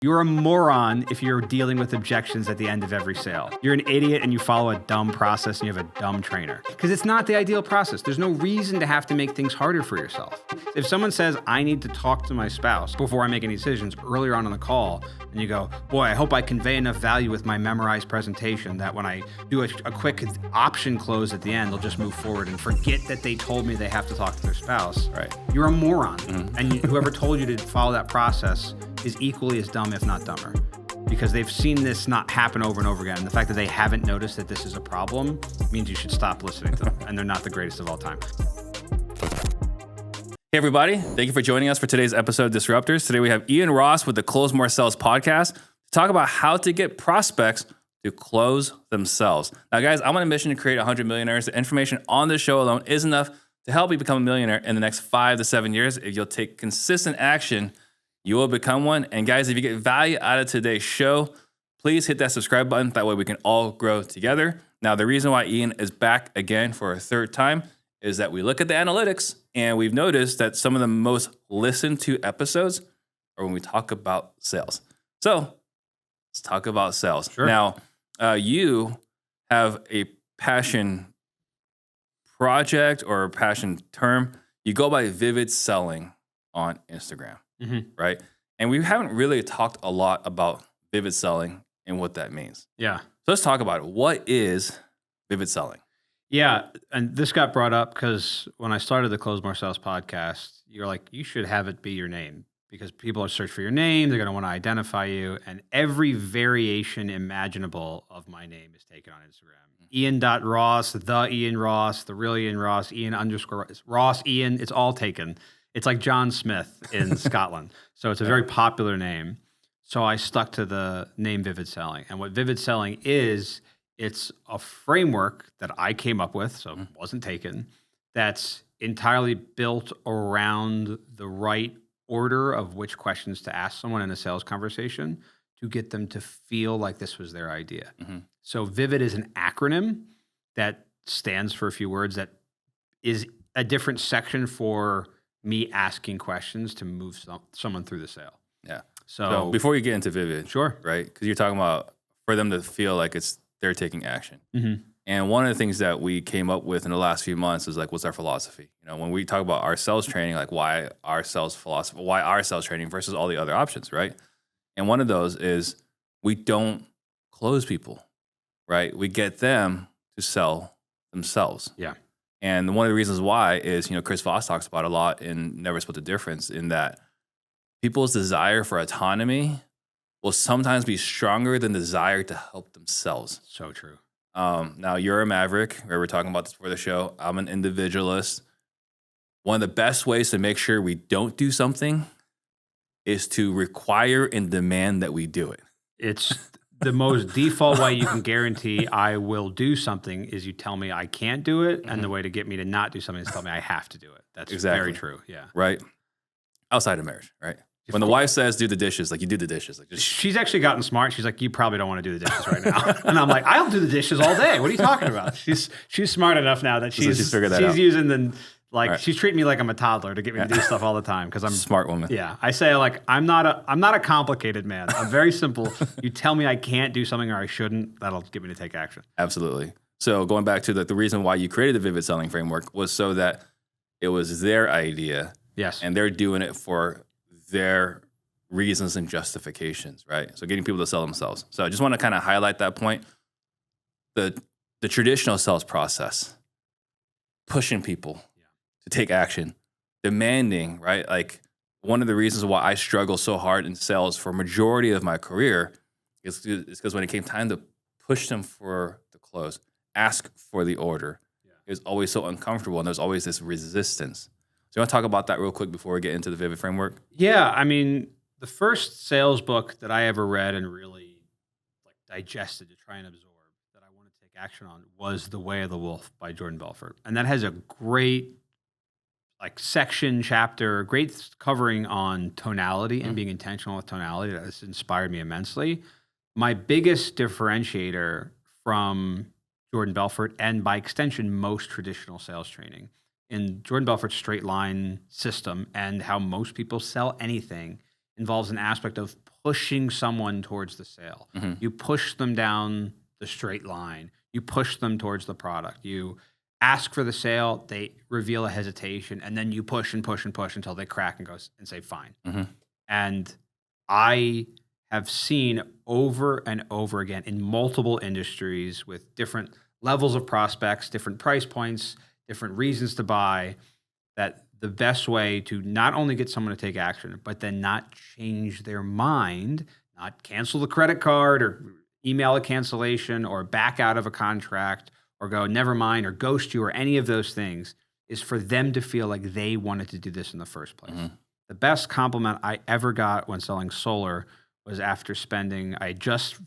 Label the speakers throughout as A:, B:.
A: You're a moron if you're dealing with objections at the end of every sale. You're an idiot and you follow a dumb process and you have a dumb trainer. Because it's not the ideal process. There's no reason to have to make things harder for yourself. If someone says, I need to talk to my spouse before I make any decisions earlier on in the call, and you go, boy, I hope I convey enough value with my memorized presentation that when I do a quick option close at the end, they'll just move forward and forget that they told me they have to talk to their spouse.
B: Right.
A: You're a moron. Mm-hmm. And whoever told you to follow that process is equally as dumb, if not dumber, because they've seen this not happen over and over again. And the fact that they haven't noticed that this is a problem means you should stop listening to them. And they're not the greatest of all time.
B: Hey, everybody. Thank you for joining us for today's episode of Disruptors. Today, we have Ian Ross with the Close More Sales podcast to talk about how to get prospects to close themselves. Now, guys, I'm on a mission to create 100 millionaires. The information on this show alone is enough to help you become a millionaire in the next 5 to 7 years. If you'll take consistent action, you will become one. And guys, if you get value out of today's show, please hit that subscribe button. That way we can all grow together. Now, the reason why Ian is back again for a third time is that we look at the analytics and we've noticed that some of the most listened to episodes are when we talk about sales. So let's talk about sales.
A: Sure.
B: Now, you have a passion project or a passion term. You go by vivid selling on Instagram. Mm-hmm. Right. And we haven't really talked a lot about vivid selling and what that means.
A: Yeah.
B: So let's talk about it. What is vivid selling?
A: Yeah. And this got brought up because when I started the Close More Sales podcast, you're like, you should have it be your name because people are searching for your name. They're going to want to identify you. And every variation imaginable of my name is taken on Instagram. Ian.Ross, the Ian Ross, the real Ian Ross, Ian_Ross, Ian. It's all taken. It's like John Smith in Scotland. So it's a very popular name. So I stuck to the name Vivid Selling. And what Vivid Selling is, it's a framework that I came up with, so it wasn't taken, that's entirely built around the right order of which questions to ask someone in a sales conversation to get them to feel like this was their idea. Mm-hmm. So Vivid is an acronym that stands for a few words that is a different section for me asking questions to move someone through the sale.
B: Yeah.
A: So
B: before you get into Vivid,
A: sure,
B: right? Because you're talking about for them to feel like they're taking action. Mm-hmm. And one of the things that we came up with in the last few months is like, what's our philosophy? You know, when we talk about our sales training, like why our sales philosophy, why our sales training versus all the other options, right? And one of those is we don't close people, right? We get them to sell themselves.
A: Yeah.
B: And one of the reasons why is, Chris Voss talks about a lot in Never Split the Difference in that people's desire for autonomy will sometimes be stronger than desire to help themselves.
A: So true.
B: Now, you're a maverick. Right? We're talking about this before the show. I'm an individualist. One of the best ways to make sure we don't do something is to require and demand that we do it.
A: It's the most default way you can guarantee I will do something is you tell me I can't do it. And the way to get me to not do something is tell me I have to do it. That's very true. Yeah.
B: Right. Outside of marriage, right? When the wife says do the dishes, like you do the dishes. Like
A: she's actually gotten smart. She's like, you probably don't want to do the dishes right now. And I'm like, I'll do the dishes all day. What are you talking about? She's smart enough now that she's
B: figured that out.
A: Using the she's treating me like I'm a toddler to get me to do stuff all the time because I'm
B: smart woman.
A: Yeah, I say like I'm not a complicated man. I'm very simple. You tell me I can't do something or I shouldn't, that'll get me to take action.
B: Absolutely. So going back to the reason why you created the Vivid Selling framework was so that it was their idea.
A: Yes,
B: and they're doing it for their reasons and justifications, right? So getting people to sell themselves. So I just want to kind of highlight that point. The traditional sales process, pushing people to take action, demanding, right? Like one of the reasons why I struggle so hard in sales for a majority of my career is because when it came time to push them for the close, ask for the order, it was always so uncomfortable and there's always this resistance. So you want to talk about that real quick before we get into the Vivid framework?
A: Yeah, I mean, the first sales book that I ever read and really digested to try and absorb that I want to take action on was The Way of the Wolf by Jordan Belfort. And that has a great section, chapter, great covering on tonality and being intentional with tonality. That has inspired me immensely. My biggest differentiator from Jordan Belfort and by extension, most traditional sales training in Jordan Belfort's straight line system and how most people sell anything involves an aspect of pushing someone towards the sale. You push them down the straight line. You push them towards the product. You ask for the sale, they reveal a hesitation, and then you push and push and push until they crack and go and say, fine. And I have seen over and over again in multiple industries with different levels of prospects, different price points, different reasons to buy, that the best way to not only get someone to take action, but then not change their mind, not cancel the credit card or email a cancellation or back out of a contract or go, never mind, or ghost you or any of those things, is for them to feel like they wanted to do this in the first place. The best compliment I ever got when selling solar was after spending, I just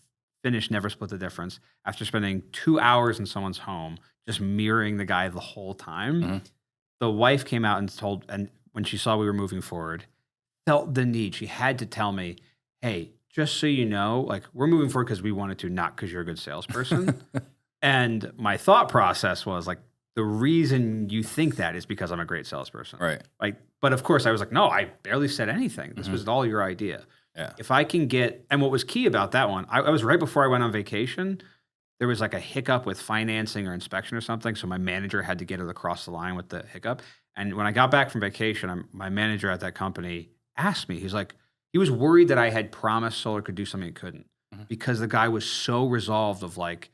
A: finished Never Split the Difference, after spending 2 hours in someone's home, just mirroring the guy the whole time. The wife came out and when she saw we were moving forward, felt the need. She had to tell me, hey, just so you know, like, we're moving forward because we wanted to, not because you're a good salesperson. And my thought process was like, the reason you think that is because I'm a great salesperson.
B: Right.
A: Like, but of course I was like, no, I barely said anything. This was all your idea.
B: Yeah.
A: If I can get, and what was key about that one, I was right before I went on vacation. There was like a hiccup with financing or inspection or something. So my manager had to get it across the line with the hiccup. And when I got back from vacation, my manager at that company asked me, he was worried that I had promised solar could do something it couldn't, because the guy was so resolved of like,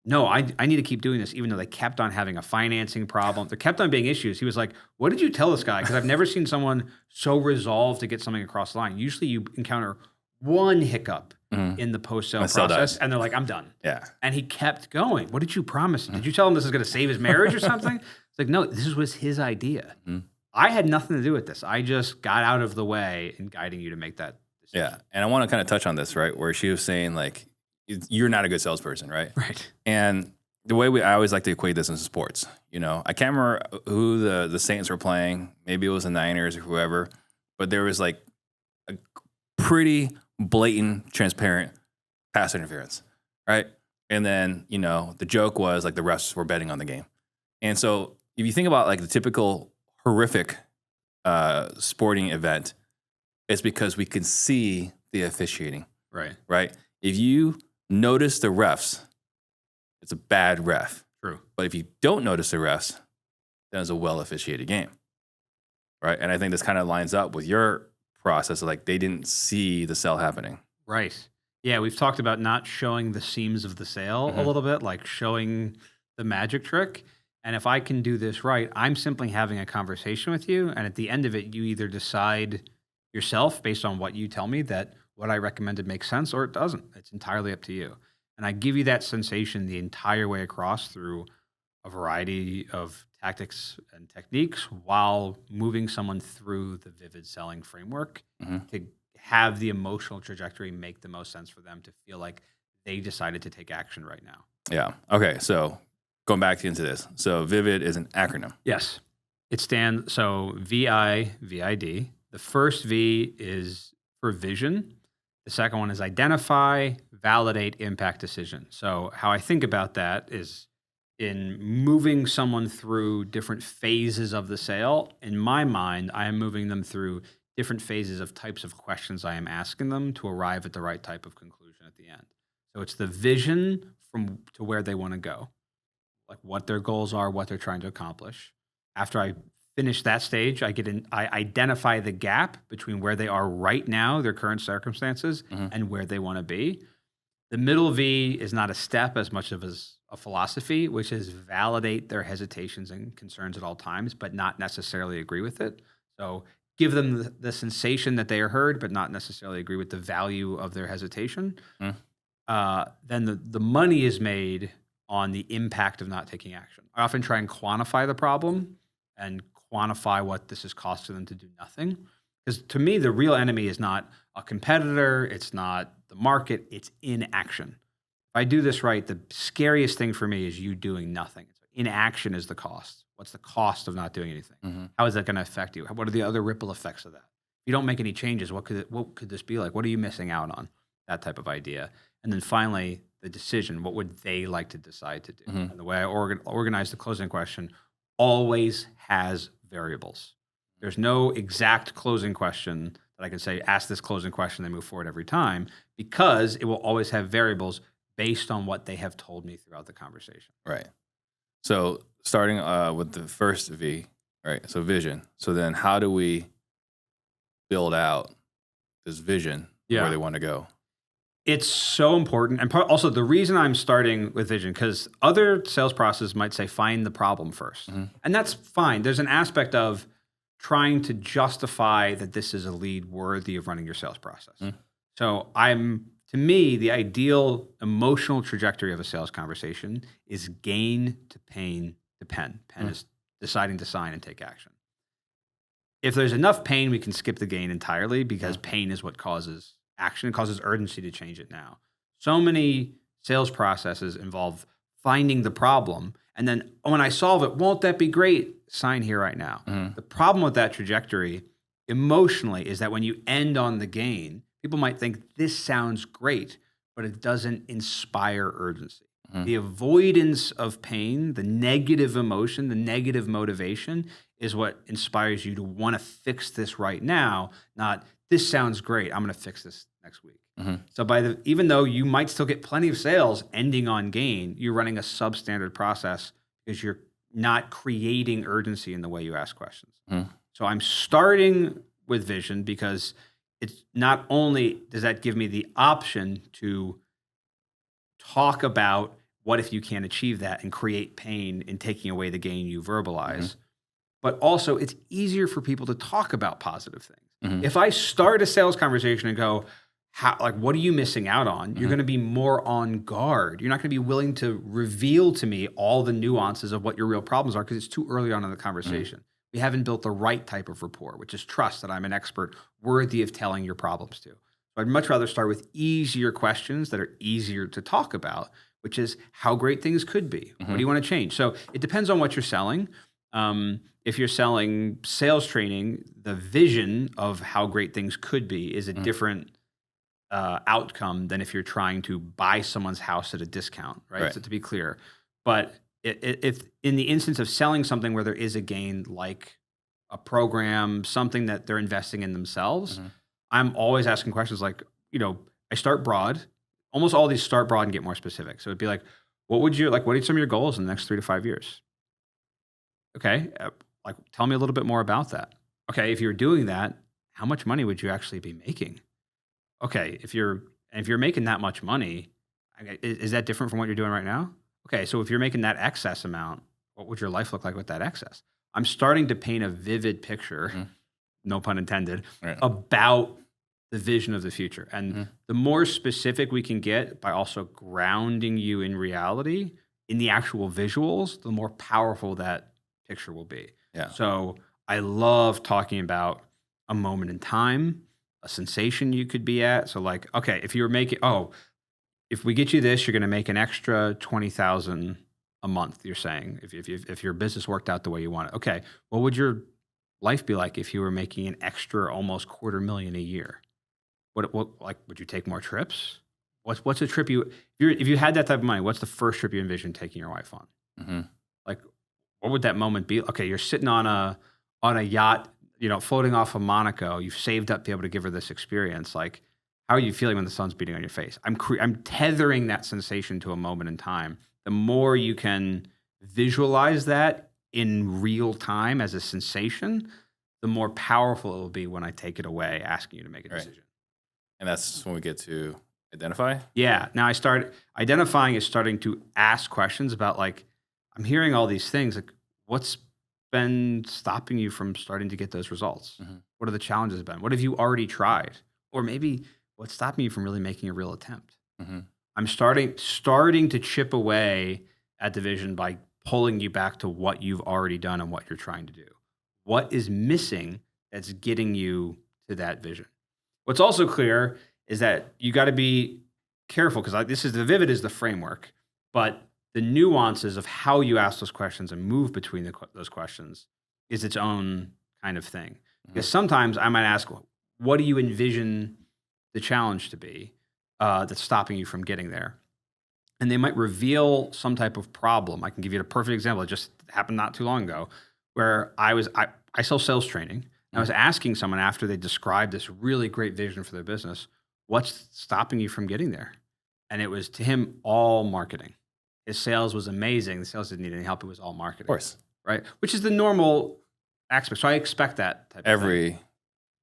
A: no, I need to keep doing this, even though they kept on having a financing problem. There kept on being issues. He was like, what did you tell this guy? Because I've never seen someone so resolved to get something across the line. Usually you encounter one hiccup in the post-sale process, and they're like, I'm done.
B: Yeah.
A: And he kept going. What did you promise? Did you tell him this is going to save his marriage or something? It's like, no, this was his idea. I had nothing to do with this. I just got out of the way in guiding you to make that decision.
B: Yeah. And I want to kind of touch on this, right? Where she was saying, like, you're not a good salesperson, right?
A: Right.
B: And the way I always like to equate this in sports, you know, I can't remember who the Saints were playing. Maybe it was the Niners or whoever, but there was like a pretty blatant, transparent pass interference, right? And then, you know, the joke was like the refs were betting on the game. And so if you think about like the typical horrific sporting event, it's because we can see the officiating.
A: Right.
B: Right. If you notice the refs, it's a bad ref.
A: True.
B: But if you don't notice the refs, then it's a well officiated game. Right. And I think this kind of lines up with your process of like they didn't see the sale happening.
A: Right. Yeah. We've talked about not showing the seams of the sale a little bit, like showing the magic trick. And if I can do this right, I'm simply having a conversation with you. And at the end of it, you either decide yourself based on what you tell me that what I recommended makes sense or it doesn't. It's entirely up to you. And I give you that sensation the entire way across through a variety of tactics and techniques while moving someone through the vivid selling framework to have the emotional trajectory make the most sense for them to feel like they decided to take action right now.
B: Yeah. Okay. So going back into this. So VIVID is an acronym.
A: Yes. It stands, so VIVID. The first V is for vision. The second one is identify, validate, impact, decision. So how I think about that is in moving someone through different phases of the sale. In my mind, I am moving them through different phases of types of questions I am asking them to arrive at the right type of conclusion at the end. So it's the vision to where they want to go, like what their goals are, what they're trying to accomplish. After I finish that stage, I identify the gap between where they are right now, their current circumstances, and where they want to be. The middle V is not a step as much of as a philosophy, which is validate their hesitations and concerns at all times, but not necessarily agree with it. So give them the sensation that they are heard, but not necessarily agree with the value of their hesitation. Then the money is made on the impact of not taking action. I often try and quantify the problem and quantify what this has costed them to do nothing. Because to me, the real enemy is not a competitor, it's not the market, it's inaction. If I do this right, the scariest thing for me is you doing nothing. Inaction is the cost. What's the cost of not doing anything? How is that going to affect you? What are the other ripple effects of that? If you don't make any changes, what could this be like? What are you missing out on? That type of idea. And then finally, the decision. What would they like to decide to do? And the way I organize the closing question always has variables. There's no exact closing question that I can say, ask this closing question, they move forward every time, because it will always have variables based on what they have told me throughout the conversation.
B: Right. So starting with the first V, right? So vision. So then how do we build out this vision of where they want to go?
A: It's so important. And also the reason I'm starting with vision, because other sales processes might say, find the problem first. And that's fine. There's an aspect of trying to justify that this is a lead worthy of running your sales process. So to me, the ideal emotional trajectory of a sales conversation is gain to pain to pen. Pen is deciding to sign and take action. If there's enough pain, we can skip the gain entirely, because pain is what causes action. It causes urgency to change it now. So many sales processes involve finding the problem, and then when I solve it, won't that be great? Sign here right now. The problem with that trajectory emotionally is that when you end on the gain, people might think this sounds great, but it doesn't inspire urgency. The avoidance of pain, the negative emotion, the negative motivation is what inspires you to want to fix this right now, not this sounds great, I'm going to fix this next week. So even though you might still get plenty of sales ending on gain, you're running a substandard process because you're not creating urgency in the way you ask questions. So I'm starting with vision because it's not only does that give me the option to talk about what if you can't achieve that and create pain in taking away the gain you verbalize, but also it's easier for people to talk about positive things. If I start a sales conversation and go, what are you missing out on? You're going to be more on guard. You're not going to be willing to reveal to me all the nuances of what your real problems are because it's too early on in the conversation. We haven't built the right type of rapport, which is trust that I'm an expert worthy of telling your problems to. So I'd much rather start with easier questions that are easier to talk about, which is how great things could be. What do you want to change? So it depends on what you're selling. If you're selling sales training, the vision of how great things could be is a different outcome than if you're trying to buy someone's house at a discount, right? So to be clear, but if in the instance of selling something where there is a gain, like a program, something that they're investing in themselves, I'm always asking questions like, I start broad. Almost all these start broad and get more specific. So it'd be like, what are some of your goals in the next 3 to 5 years? Okay, tell me a little bit more about that. Okay, if you're doing that, how much money would you actually be making? Okay, if you're making that much money, is that different from what you're doing right now? Okay, so if you're making that excess amount, what would your life look like with that excess? I'm starting to paint a vivid picture, no pun intended, about the vision of the future. And the more specific we can get by also grounding you in reality, in the actual visuals, the more powerful that picture will be. So I love talking about a moment in time, a sensation you could be at. So okay, if you were making, if we get you this, you're going to make an extra $20,000 a month. You're saying if your business worked out the way you want it. Okay, what would your life be like if you were making an extra almost $250,000 a year? What would you take more trips? What's a trip if you had that type of money? What's the first trip you envision taking your wife on? What would that moment be? Okay, you're sitting on a yacht, floating off of Monaco. You've saved up to be able to give her this experience. How are you feeling when the sun's beating on your face? I'm tethering that sensation to a moment in time. The more you can visualize that in real time as a sensation, the more powerful it will be when I take it away, asking you to make a decision.
B: And that's when we get to identify?
A: Yeah. Now I start identifying is starting to ask questions about I'm hearing all these things. What's been stopping you from starting to get those results? What are the challenges been? What have you already tried? Or maybe what's stopping you from really making a real attempt? I'm starting to chip away at the vision by pulling you back to what you've already done and what you're trying to do. What is missing that's getting you to that vision? What's also clear is that you got to be careful because the vivid is the framework, but the nuances of how you ask those questions and move between those questions is its own kind of thing. Because sometimes I might ask, what do you envision the challenge to be that's stopping you from getting there? And they might reveal some type of problem. I can give you a perfect example. It just happened not too long ago where I sell sales training. I was asking someone after they described this really great vision for their business, what's stopping you from getting there? And it was to him all marketing. His sales was amazing. The sales didn't need any help. It was all marketing.
B: Of course.
A: Right? Which is the normal aspect. So I expect that type of thing.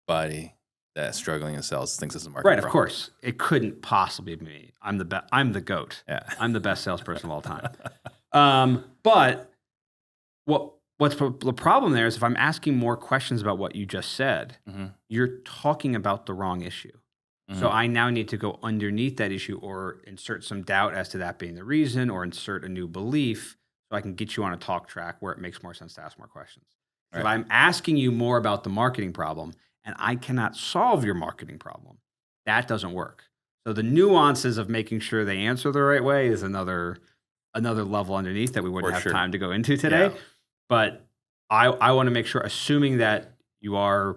B: Everybody that's struggling in sales thinks it's a marketing
A: Right, of course. It couldn't possibly be me. I'm the GOAT.
B: Yeah.
A: I'm the best salesperson of all time. But what's the problem there is if I'm asking more questions about what you just said, you're talking about the wrong issue. So I now need to go underneath that issue or insert some doubt as to that being the reason or insert a new belief so I can get you on a talk track where it makes more sense to ask more questions. Right. If I'm asking you more about the marketing problem and I cannot solve your marketing problem, that doesn't work. So the nuances of making sure they answer the right way is another level underneath that we wouldn't have time to go into today. Yeah. But I want to make sure, assuming that you are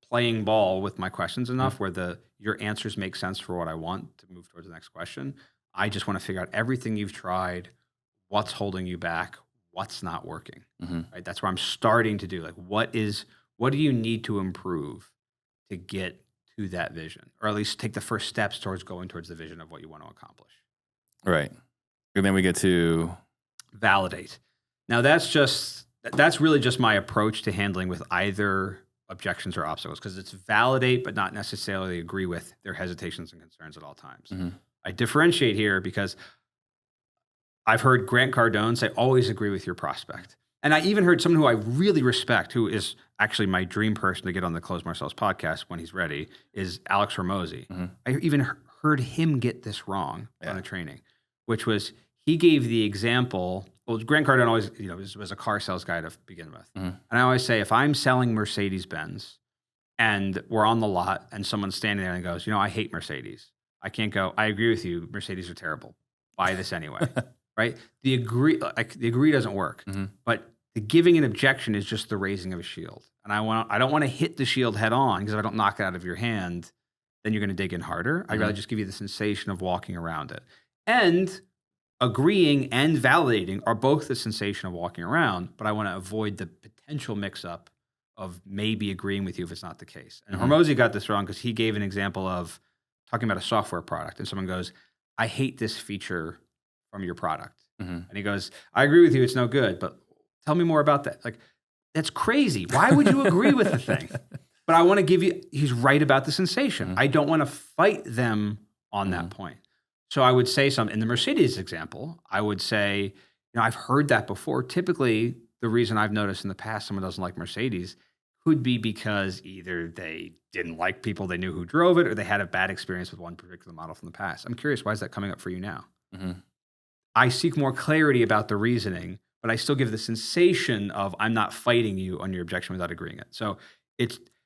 A: playing ball with my questions enough where your answers make sense for what I want to move towards the next question. I just want to figure out everything you've tried, what's holding you back, what's not working. Right? That's where I'm starting to do. Like, what do you need to improve to get to that vision, or at least take the first steps towards going towards the vision of what you want to accomplish.
B: Right. And then we get to
A: validate. Now that's really just my approach to handling with either objections or obstacles, because it's validate but not necessarily agree with their hesitations and concerns at all times. I differentiate here because I've heard Grant Cardone say, always agree with your prospect. And I even heard someone who I really respect, who is actually my dream person to get on the Close More Sales podcast when he's ready, is Alex Hormozy. I even heard him get this wrong on a training, which was he gave the example. Well, Grant Cardone always, was a car sales guy to begin with. And I always say, if I'm selling Mercedes-Benz and we're on the lot and someone's standing there and goes, I hate Mercedes. I can't go, I agree with you. Mercedes are terrible. Buy this anyway. Right? The agree doesn't work. But the giving an objection is just the raising of a shield. And I don't want to hit the shield head on, because if I don't knock it out of your hand, then you're going to dig in harder. I'd rather just give you the sensation of walking around it. And agreeing and validating are both the sensation of walking around, but I want to avoid the potential mix-up of maybe agreeing with you if it's not the case. And Hormozy got this wrong because he gave an example of talking about a software product, and someone goes, I hate this feature from your product. And he goes, I agree with you, it's no good, but tell me more about that. Like, that's crazy. Why would you agree with the thing? But I want to give you, he's right about the sensation. I don't want to fight them on that point. So I would say in the Mercedes example, I would say, I've heard that before. Typically, the reason I've noticed in the past someone doesn't like Mercedes could be because either they didn't like people they knew who drove it, or they had a bad experience with one particular model from the past. I'm curious, why is that coming up for you now? I seek more clarity about the reasoning, but I still give the sensation of I'm not fighting you on your objection without agreeing it. So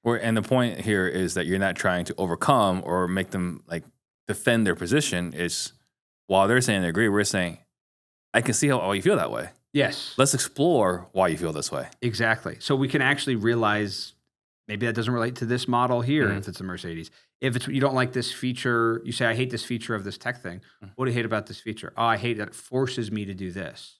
B: and the point here is that you're not trying to overcome or make them defend their position. Is while they're saying they agree, we're saying, I can see how you feel that way.
A: Yes.
B: Let's explore why you feel this way.
A: Exactly. So we can actually realize maybe that doesn't relate to this model here if it's a Mercedes. If you don't like this feature, you say, I hate this feature of this tech thing. What do you hate about this feature? Oh, I hate that it forces me to do this.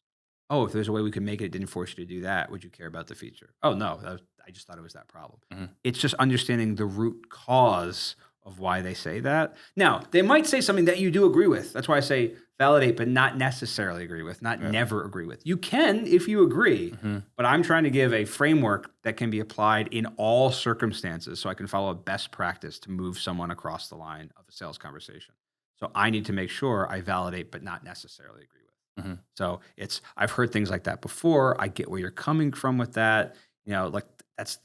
A: Oh, if there's a way we can make it didn't force you to do that, would you care about the feature? Oh, no, I just thought it was that problem. It's just understanding the root cause of why they say that. Now, they might say something that you do agree with. That's why I say validate, but not necessarily agree with, never agree with. You can if you agree, but I'm trying to give a framework that can be applied in all circumstances so I can follow a best practice to move someone across the line of a sales conversation. So I need to make sure I validate, but not necessarily agree with. So I've heard things like that before. I get where you're coming from with that. That's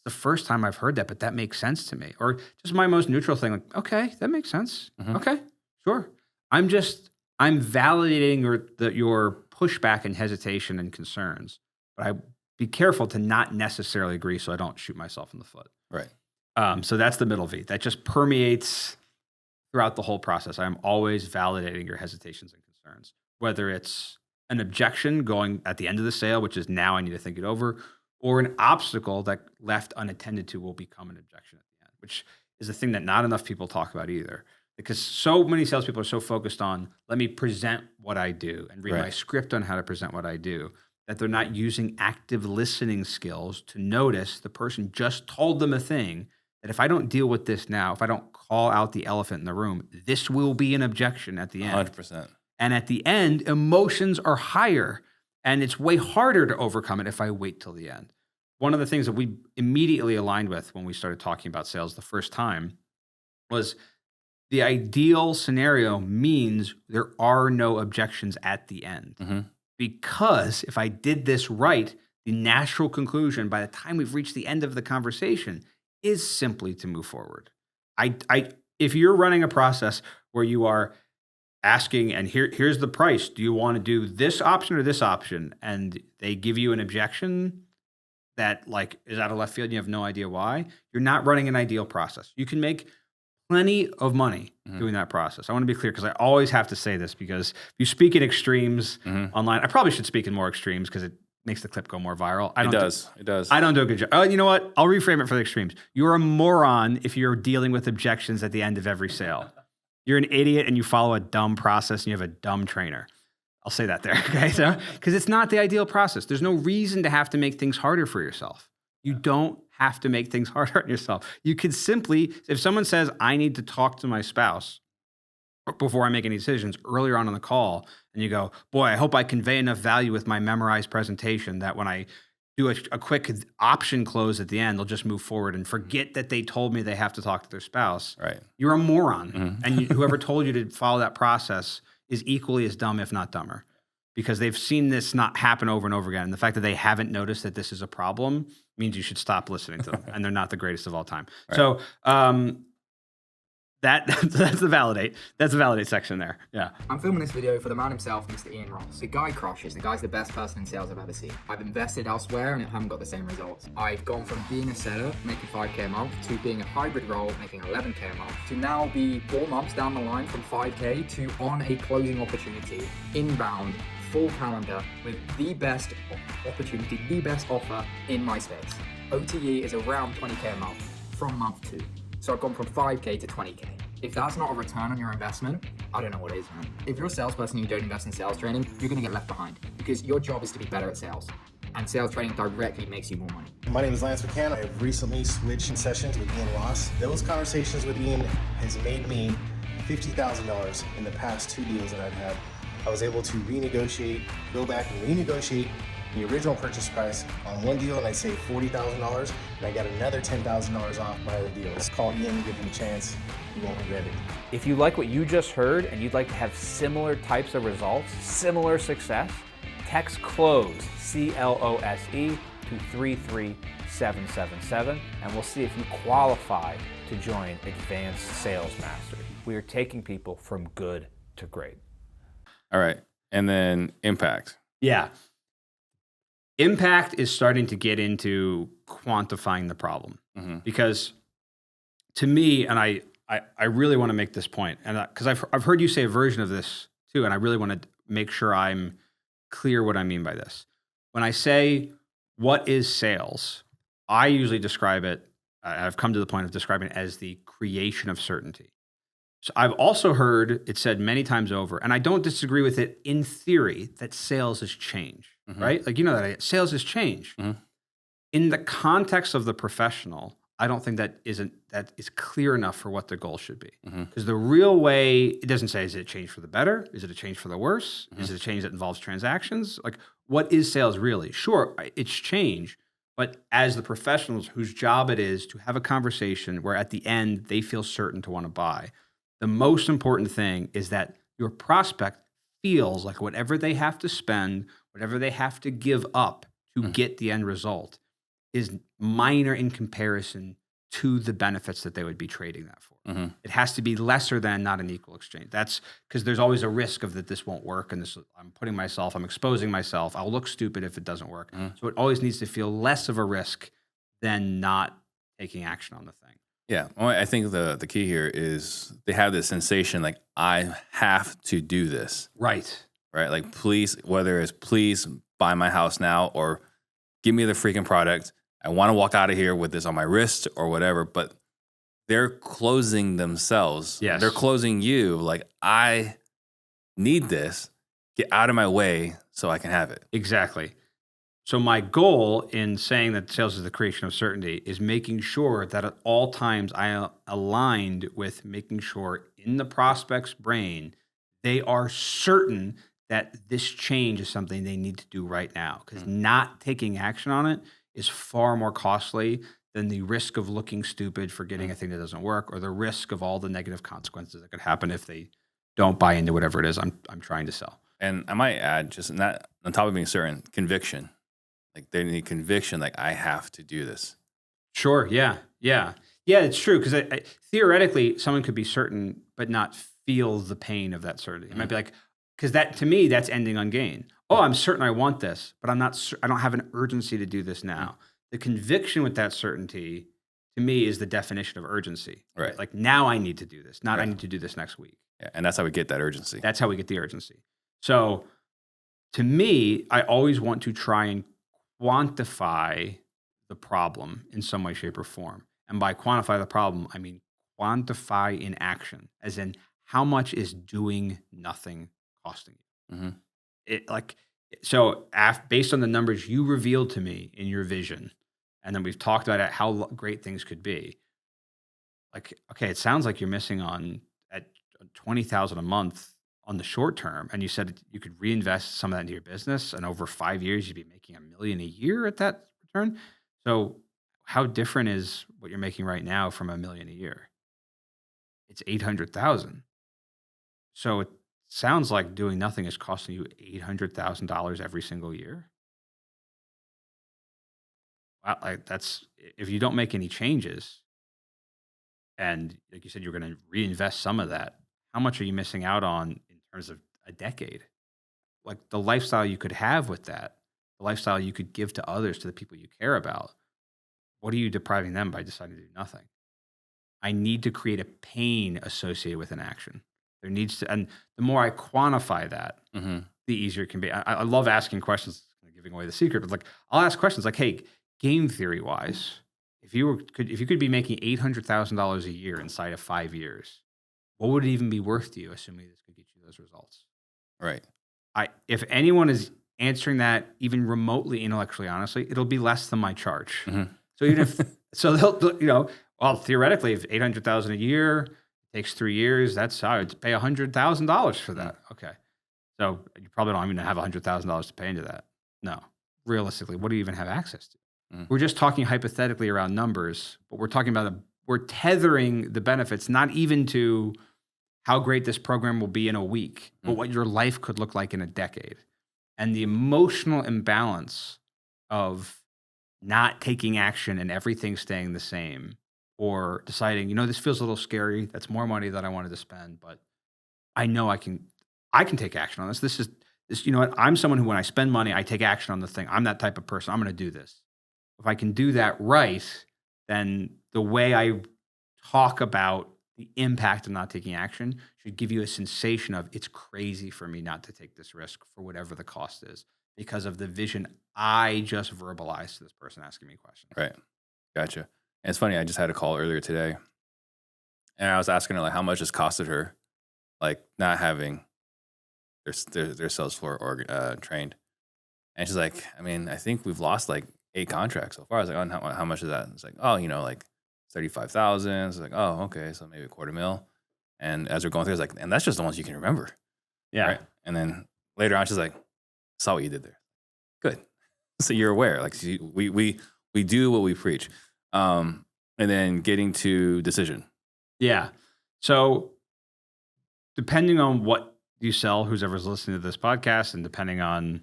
A: the first time I've heard that, but that makes sense to me. Or just my most neutral thing, like, okay, that makes sense. Okay, sure. I'm validating your pushback and hesitation and concerns, but I be careful to not necessarily agree so I don't shoot myself in the foot.
B: Right.
A: So that's the middle V. That just permeates throughout the whole process. I'm always validating your hesitations and concerns, whether it's an objection going at the end of the sale, which is now I need to think it over, or an obstacle that left unattended to will become an objection at the end, which is a thing that not enough people talk about either. Because so many salespeople are so focused on, let me present what I do and read my script on how to present what I do, that they're not using active listening skills to notice the person just told them a thing that if I don't deal with this now, if I don't call out the elephant in the room, this will be an objection at the end.
B: 100%.
A: And at the end, emotions are higher and it's way harder to overcome it if I wait till the end. One of the things that we immediately aligned with when we started talking about sales the first time was the ideal scenario means there are no objections at the end.
B: Mm-hmm.
A: Because if I did this right, the natural conclusion by the time we've reached the end of the conversation is simply to move forward. If you're running a process where you are asking, and here's the price, do you want to do this option or this option? And they give you an objection that like is out of left field and you have no idea why, you're not running an ideal process. You can make plenty of money doing that process. I want to be clear because I always have to say this because if you speak in extremes online, I probably should speak in more extremes because it makes the clip go more viral.
B: It does.
A: I don't do a good job. Oh, you know what? I'll reframe it for the extremes. You're a moron if you're dealing with objections at the end of every sale. You're an idiot and you follow a dumb process and you have a dumb trainer. I'll say that there, okay? So, because it's not the ideal process. There's no reason to have to make things harder for yourself. You don't have to make things harder on yourself. You could simply, if someone says, I need to talk to my spouse before I make any decisions earlier on in the call, and you go, boy, I hope I convey enough value with my memorized presentation that when I do a quick option close at the end, they'll just move forward and forget that they told me they have to talk to their spouse.
B: Right.
A: You're a moron. And whoever told you to follow that process is equally as dumb, if not dumber, because they've seen this not happen over and over again. And the fact that they haven't noticed that this is a problem means you should stop listening to them. And they're not the greatest of all time. Right. So that's the validate. That's the validate section there. Yeah.
C: I'm filming this video for the man himself, Mr. Ian Ross. The guy crushes. The guy's the best person in sales I've ever seen. I've invested elsewhere and I haven't got the same results. I've gone from being a seller, making 5K a month, to being a hybrid role, making 11K a month, to now be 4 months down the line from 5K to on a closing opportunity, inbound, full calendar, with the best opportunity, the best offer in my space. OTE is around 20K a month from month 2. So I've gone from 5K to 20K. If that's not a return on your investment, I don't know what is, man. If you're a salesperson and you don't invest in sales training, you're gonna get left behind because your job is to be better at sales. And sales training directly makes you more money.
D: My name is Lance McCann. I have recently switched sessions with Ian Ross. Those conversations with Ian has made me $50,000 in the past 2 deals that I've had. I was able to renegotiate, go back and renegotiate the original purchase price on one deal, and I saved $40,000, and I got another $10,000 off my other deals. Call Ian, give him a chance. You won't regret it.
E: If you like what you just heard and you'd like to have similar types of results, similar success, text CLOSE, CLOSE, to 33777, and we'll see if you qualify to join Advanced Sales Mastery. We are taking people from good to great.
B: All right. And then impact.
A: Yeah. Impact is starting to get into quantifying the problem because to me, and I really want to make this point, and because I've heard you say a version of this too, and I really want to make sure I'm clear what I mean by this. When I say what is sales, I usually describe it, I've come to the point of describing it as the creation of certainty. So I've also heard it said many times over, and I don't disagree with it in theory, that sales is change, right? Like, you know, that sales is change. In the context of the professional, I don't think that is clear enough for what the goal should be. Because the real way, it doesn't say, is it a change for the better? Is it a change for the worse? Is it a change that involves transactions? Like, what is sales really? Sure, it's change, but as the professionals whose job it is to have a conversation where at the end they feel certain to want to buy, the most important thing is that your prospect feels like whatever they have to spend, whatever they have to give up to get the end result is minor in comparison to the benefits that they would be trading that for. It has to be lesser than, not an equal exchange. That's because there's always a risk of that this won't work, and this I'm exposing myself. I'll look stupid if it doesn't work. So it always needs to feel less of a risk than not taking action on the thing.
B: Yeah. Well, I think the key here is they have this sensation like, I have to do this.
A: Right.
B: Like, please, whether it's please buy my house now or give me the freaking product. I want to walk out of here with this on my wrist or whatever, but they're closing themselves.
A: Yes.
B: They're closing you. Like, I need this. Get out of my way so I can have it.
A: Exactly. So my goal in saying that sales is the creation of certainty is making sure that at all times I am aligned with making sure in the prospect's brain they are certain that this change is something they need to do right now, because not taking action on it is far more costly than the risk of looking stupid for getting a thing that doesn't work, or the risk of all the negative consequences that could happen if they don't buy into whatever it is I'm trying to sell.
B: And I might add, just not on top of being certain, conviction. Like they need conviction, like I have to do this.
A: Sure. Yeah. Yeah. Yeah. It's true. Because theoretically, someone could be certain, but not feel the pain of that certainty. It might be like, because that to me, that's ending on gain. Oh, I'm certain I want this, but I'm not. I don't have an urgency to do this now. The conviction with that certainty, to me, is the definition of urgency.
B: Right.
A: Like now, I need to do this. Not I
B: Right.
A: need to do this next week.
B: Yeah, and that's how we get that urgency.
A: That's how we get the urgency. So, to me, I always want to try and quantify the problem in some way, shape, or form. And by quantify the problem, I mean quantify in action, as in how much is doing nothing costing you?
B: hmm
A: It like so based on the numbers you revealed to me in your vision, and then we've talked about it, how great things could be. Like, okay, it sounds like you're missing on at 20,000 a month on the short term, and you said you could reinvest some of that into your business, and over 5 years you'd be making $1 million a year at that return. So, how different is what you're making right now from $1 million a year? It's 800,000. So it sounds like doing nothing is costing you $800,000 every single year. Wow, like that's if you don't make any changes, and like you said, you're going to reinvest some of that. How much are you missing out on in terms of a decade? Like the lifestyle you could have with that, the lifestyle you could give to others, to the people you care about. What are you depriving them by deciding to do nothing? I need to create a pain associated with an action. There needs to, and the more I quantify that,
B: hmm
A: the easier it can be. I love asking questions, giving away the secret, but like I'll ask questions like, "Hey, game theory wise, if you could be making $800,000 a year inside of 5 years, what would it even be worth to you, assuming this could get you those results?"
B: Right.
A: If anyone is answering that even remotely intellectually honestly, it'll be less than my charge.
B: hmm
A: So even if so, well, theoretically, if 800,000 a year takes 3 years, that's how I'd pay $100,000 for that. Okay, so you probably don't even have $100,000 to pay into that. No, realistically, what do you even have access to?
B: Mm.
A: We're just talking hypothetically around numbers, but we're talking about we're tethering the benefits not even to how great this program will be in a week, but what your life could look like in a decade, and the emotional imbalance of not taking action and everything staying the same, or deciding, this feels a little scary. That's more money that I wanted to spend, but I know I can take action on this. This, you know what? I'm someone who, when I spend money, I take action on the thing. I'm that type of person. I'm going to do this. If I can do that right, then the way I talk about the impact of not taking action should give you a sensation of it's crazy for me not to take this risk for whatever the cost is, because of the vision I just verbalized to this person asking me questions.
B: Right. Gotcha. And it's funny, I just had a call earlier today, and I was asking her like how much it's costed her, like not having their sales floor trained. And she's like, I mean, I think we've lost like 8 contracts so far. I was like, oh, how much is that? And it's like, oh, like 35,000. It's like, oh, okay, so maybe $250,000. And as we're going through, it's like, and that's just the ones you can remember.
A: Yeah.
B: Right. And then later on, she's like, saw what you did there. Good. So you're aware. Like we do what we preach. And then getting to decision.
A: Yeah. So depending on what you sell, who's ever's listening to this podcast, and depending on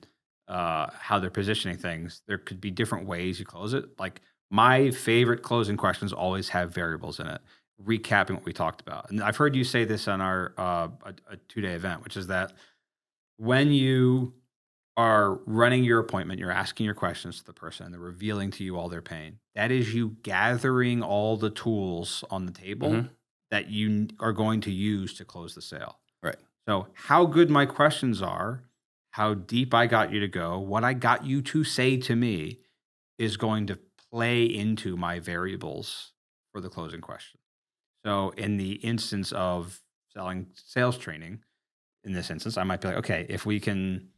A: how they're positioning things, there could be different ways you close it. Like my favorite closing questions always have variables in it, recapping what we talked about. And I've heard you say this on our a 2-day event, which is that when you are running your appointment, you're asking your questions to the person, and they're revealing to you all their pain. That is you gathering all the tools on the table that you are going to use to close the sale.
B: Right.
A: So how good my questions are, how deep I got you to go, what I got you to say to me is going to play into my variables for the closing question. So in the instance of selling sales training, in this instance, I might be like, okay, if we can,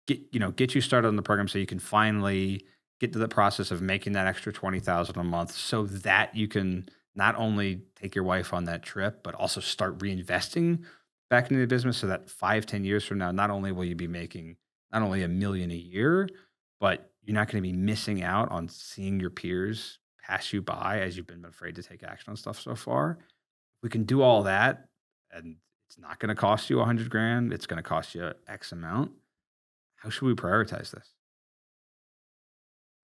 A: get you started on the program so you can finally get to the process of making that extra 20,000 a month so that you can not only take your wife on that trip, but also start reinvesting back into the business so that 5-10 years from now, not only will you be making not only $1 million a year, but you're not going to be missing out on seeing your peers pass you by as you've been afraid to take action on stuff so far. We can do all that, and it's not going to cost you 100 grand. It's going to cost you X amount. How should we prioritize this?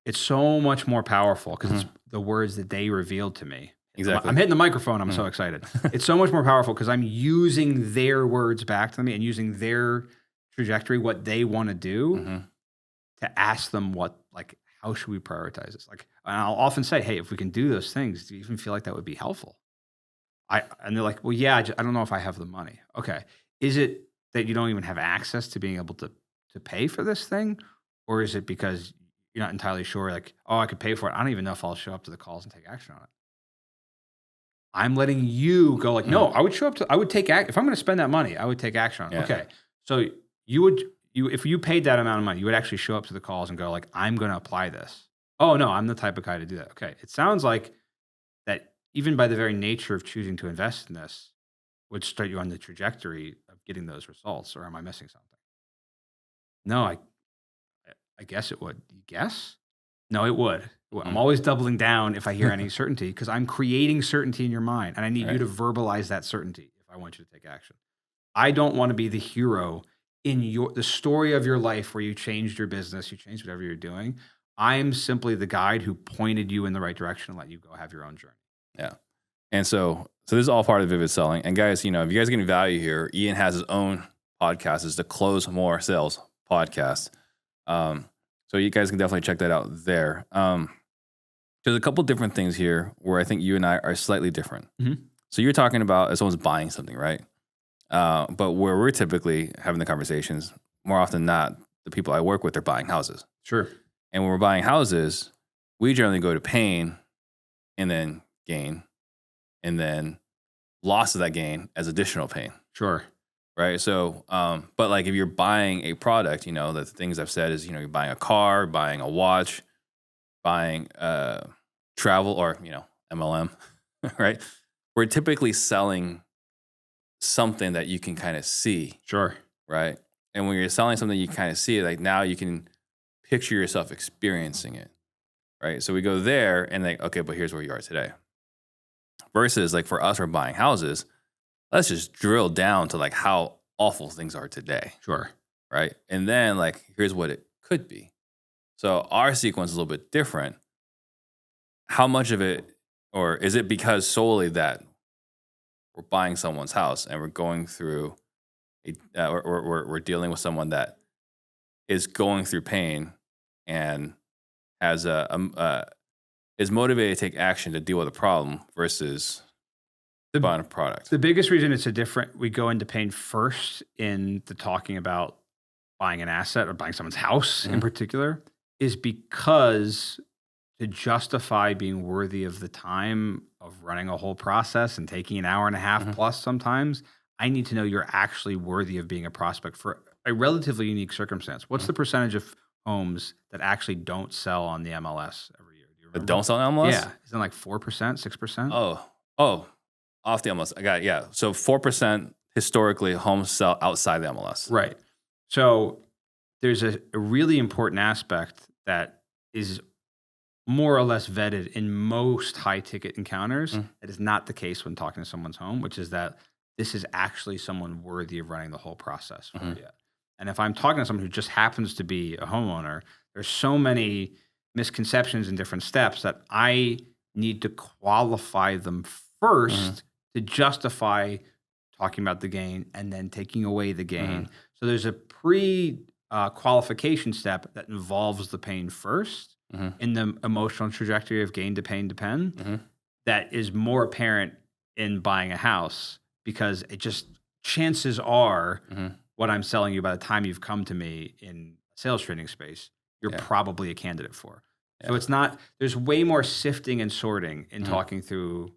A: It's so much more powerful because it's the words that they revealed to me.
B: Exactly.
A: I'm hitting the microphone. I'm so excited. It's so much more powerful because I'm using their words back to me and using their trajectory, what they want to do, to ask them how should we prioritize this? And I'll often say, hey, if we can do those things, do you even feel like that would be helpful? And they're like, well, yeah, I don't know if I have the money. Okay. Is it that you don't even have access to being able to pay for this thing? Or is it because you're not entirely sure, I could pay for it. I don't even know if I'll show up to the calls and take action on it. I'm letting you go no, I would show up I would take action. If I'm going to spend that money, I would take action on it. Yeah. Okay. So if you paid that amount of money, you would actually show up to the calls and go I'm going to apply this. Oh no, I'm the type of guy to do that. Okay. It sounds like that even by the very nature of choosing to invest in this would start you on the trajectory of getting those results, or am I missing something? No, I guess it would. You guess? No, it would. I'm always doubling down if I hear any certainty because I'm creating certainty in your mind, and I need you to verbalize that certainty if I want you to take action. I don't want to be the hero in the story of your life where you changed your business, you changed whatever you're doing. I'm simply the guide who pointed you in the right direction and let you go have your own journey.
B: Yeah. And so this is all part of Vivid Selling. And guys, if you guys are getting value here, Ian has his own podcast. It's the Close More Sales podcast. So you guys can definitely check that out there. There's a couple different things here where I think you and I are slightly different. So you're talking about if someone's buying something, right? But where we're typically having the conversations, more often than not, the people I work with are buying houses.
A: Sure.
B: And when we're buying houses, we generally go to pain and then gain and then loss of that gain as additional pain.
A: Sure.
B: Right. So, but if you're buying a product, the things I've said is, you're buying a car, buying a watch, buying travel or, MLM, right? We're typically selling something that you can kind of see.
A: Sure.
B: Right. And when you're selling something you kind of see, now you can picture yourself experiencing it. Right. So we go there and okay, but here's where you are today. Versus for us, we're buying houses. Let's just drill down to how awful things are today.
A: Sure.
B: Right. And then here's what it could be. So our sequence is a little bit different. How much of it, or is it because solely that we're buying someone's house and we're going through, we're dealing with someone that is going through pain and has is motivated to take action to deal with a problem versus buying a product?
A: The biggest reason we go into pain first in the talking about buying an asset or buying someone's house in particular is because to justify being worthy of the time of running a whole process and taking an hour and a half plus sometimes, I need to know you're actually worthy of being a prospect for a relatively unique circumstance. What's the percentage of homes that actually don't sell on the MLS every year? Do you remember?
B: That don't sell on MLS?
A: Yeah. Isn't it 4%, 6%?
B: Oh, off the MLS. I got it. Yeah. So 4% historically homes sell outside the MLS.
A: Right. So there's a really important aspect that is more or less vetted in most high ticket encounters. That is not the case when talking to someone's home, which is that this is actually someone worthy of running the whole process for you. And if I'm talking to someone who just happens to be a homeowner, there's so many misconceptions and different steps that I need to qualify them first to justify talking about the gain and then taking away the gain. So there's a qualification step that involves the pain first in the emotional trajectory of gain to pain to pen that is more apparent in buying a house because it just chances are what I'm selling you by the time you've come to me in sales training space, you're probably a candidate for. So it's not, there's way more sifting and sorting in talking through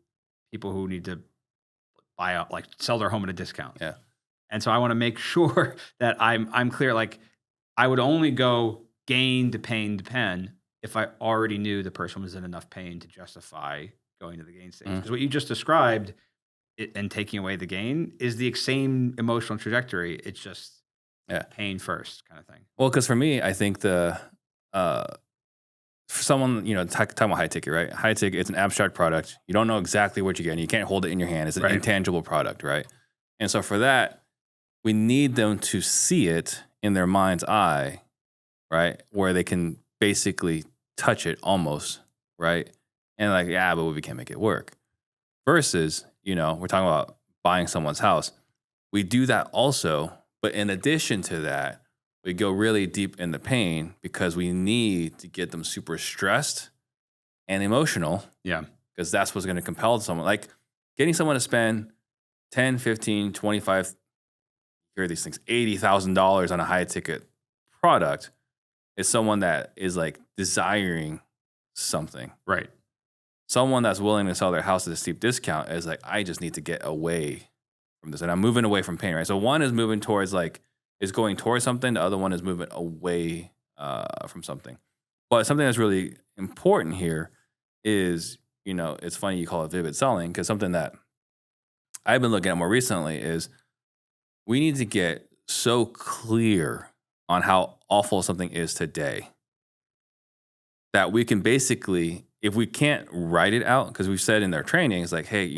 A: people who need to buy up, sell their home at a discount.
B: Yeah.
A: And so I want to make sure that I'm clear, I would only go gain to pain if I already knew the person was in enough pain to justify going to the gain stage. Because what you just described and taking away the gain is the same emotional trajectory. It's just
B: Yeah.
A: pain first kind of thing.
B: Well, because for me, I think for someone, talking about high ticket, right? High ticket, it's an abstract product. You don't know exactly what you're getting. You can't hold it in your hand. It's an intangible product, right? And so for that, we need them to see it in their mind's eye, right? Where they can basically touch it almost, right? And like, yeah, but we can't make it work. Versus, we're talking about buying someone's house. We do that also, but in addition to that, we go really deep in the pain because we need to get them super stressed and emotional.
A: Yeah.
B: Because that's what's going to compel someone. Like getting someone to spend 10, 15, 25, hear these things, $80,000 on a high ticket product is someone that is like desiring something.
A: Right.
B: Someone that's willing to sell their house at a steep discount is like, I just need to get away from this. And I'm moving away from pain, right? So one is moving towards is going towards something. The other one is moving away from something. But something that's really important here is, it's funny you call it vivid selling, because something that I've been looking at more recently is we need to get so clear on how awful something is today that we can basically, if we can't write it out, because we've said in their training, it's like, hey,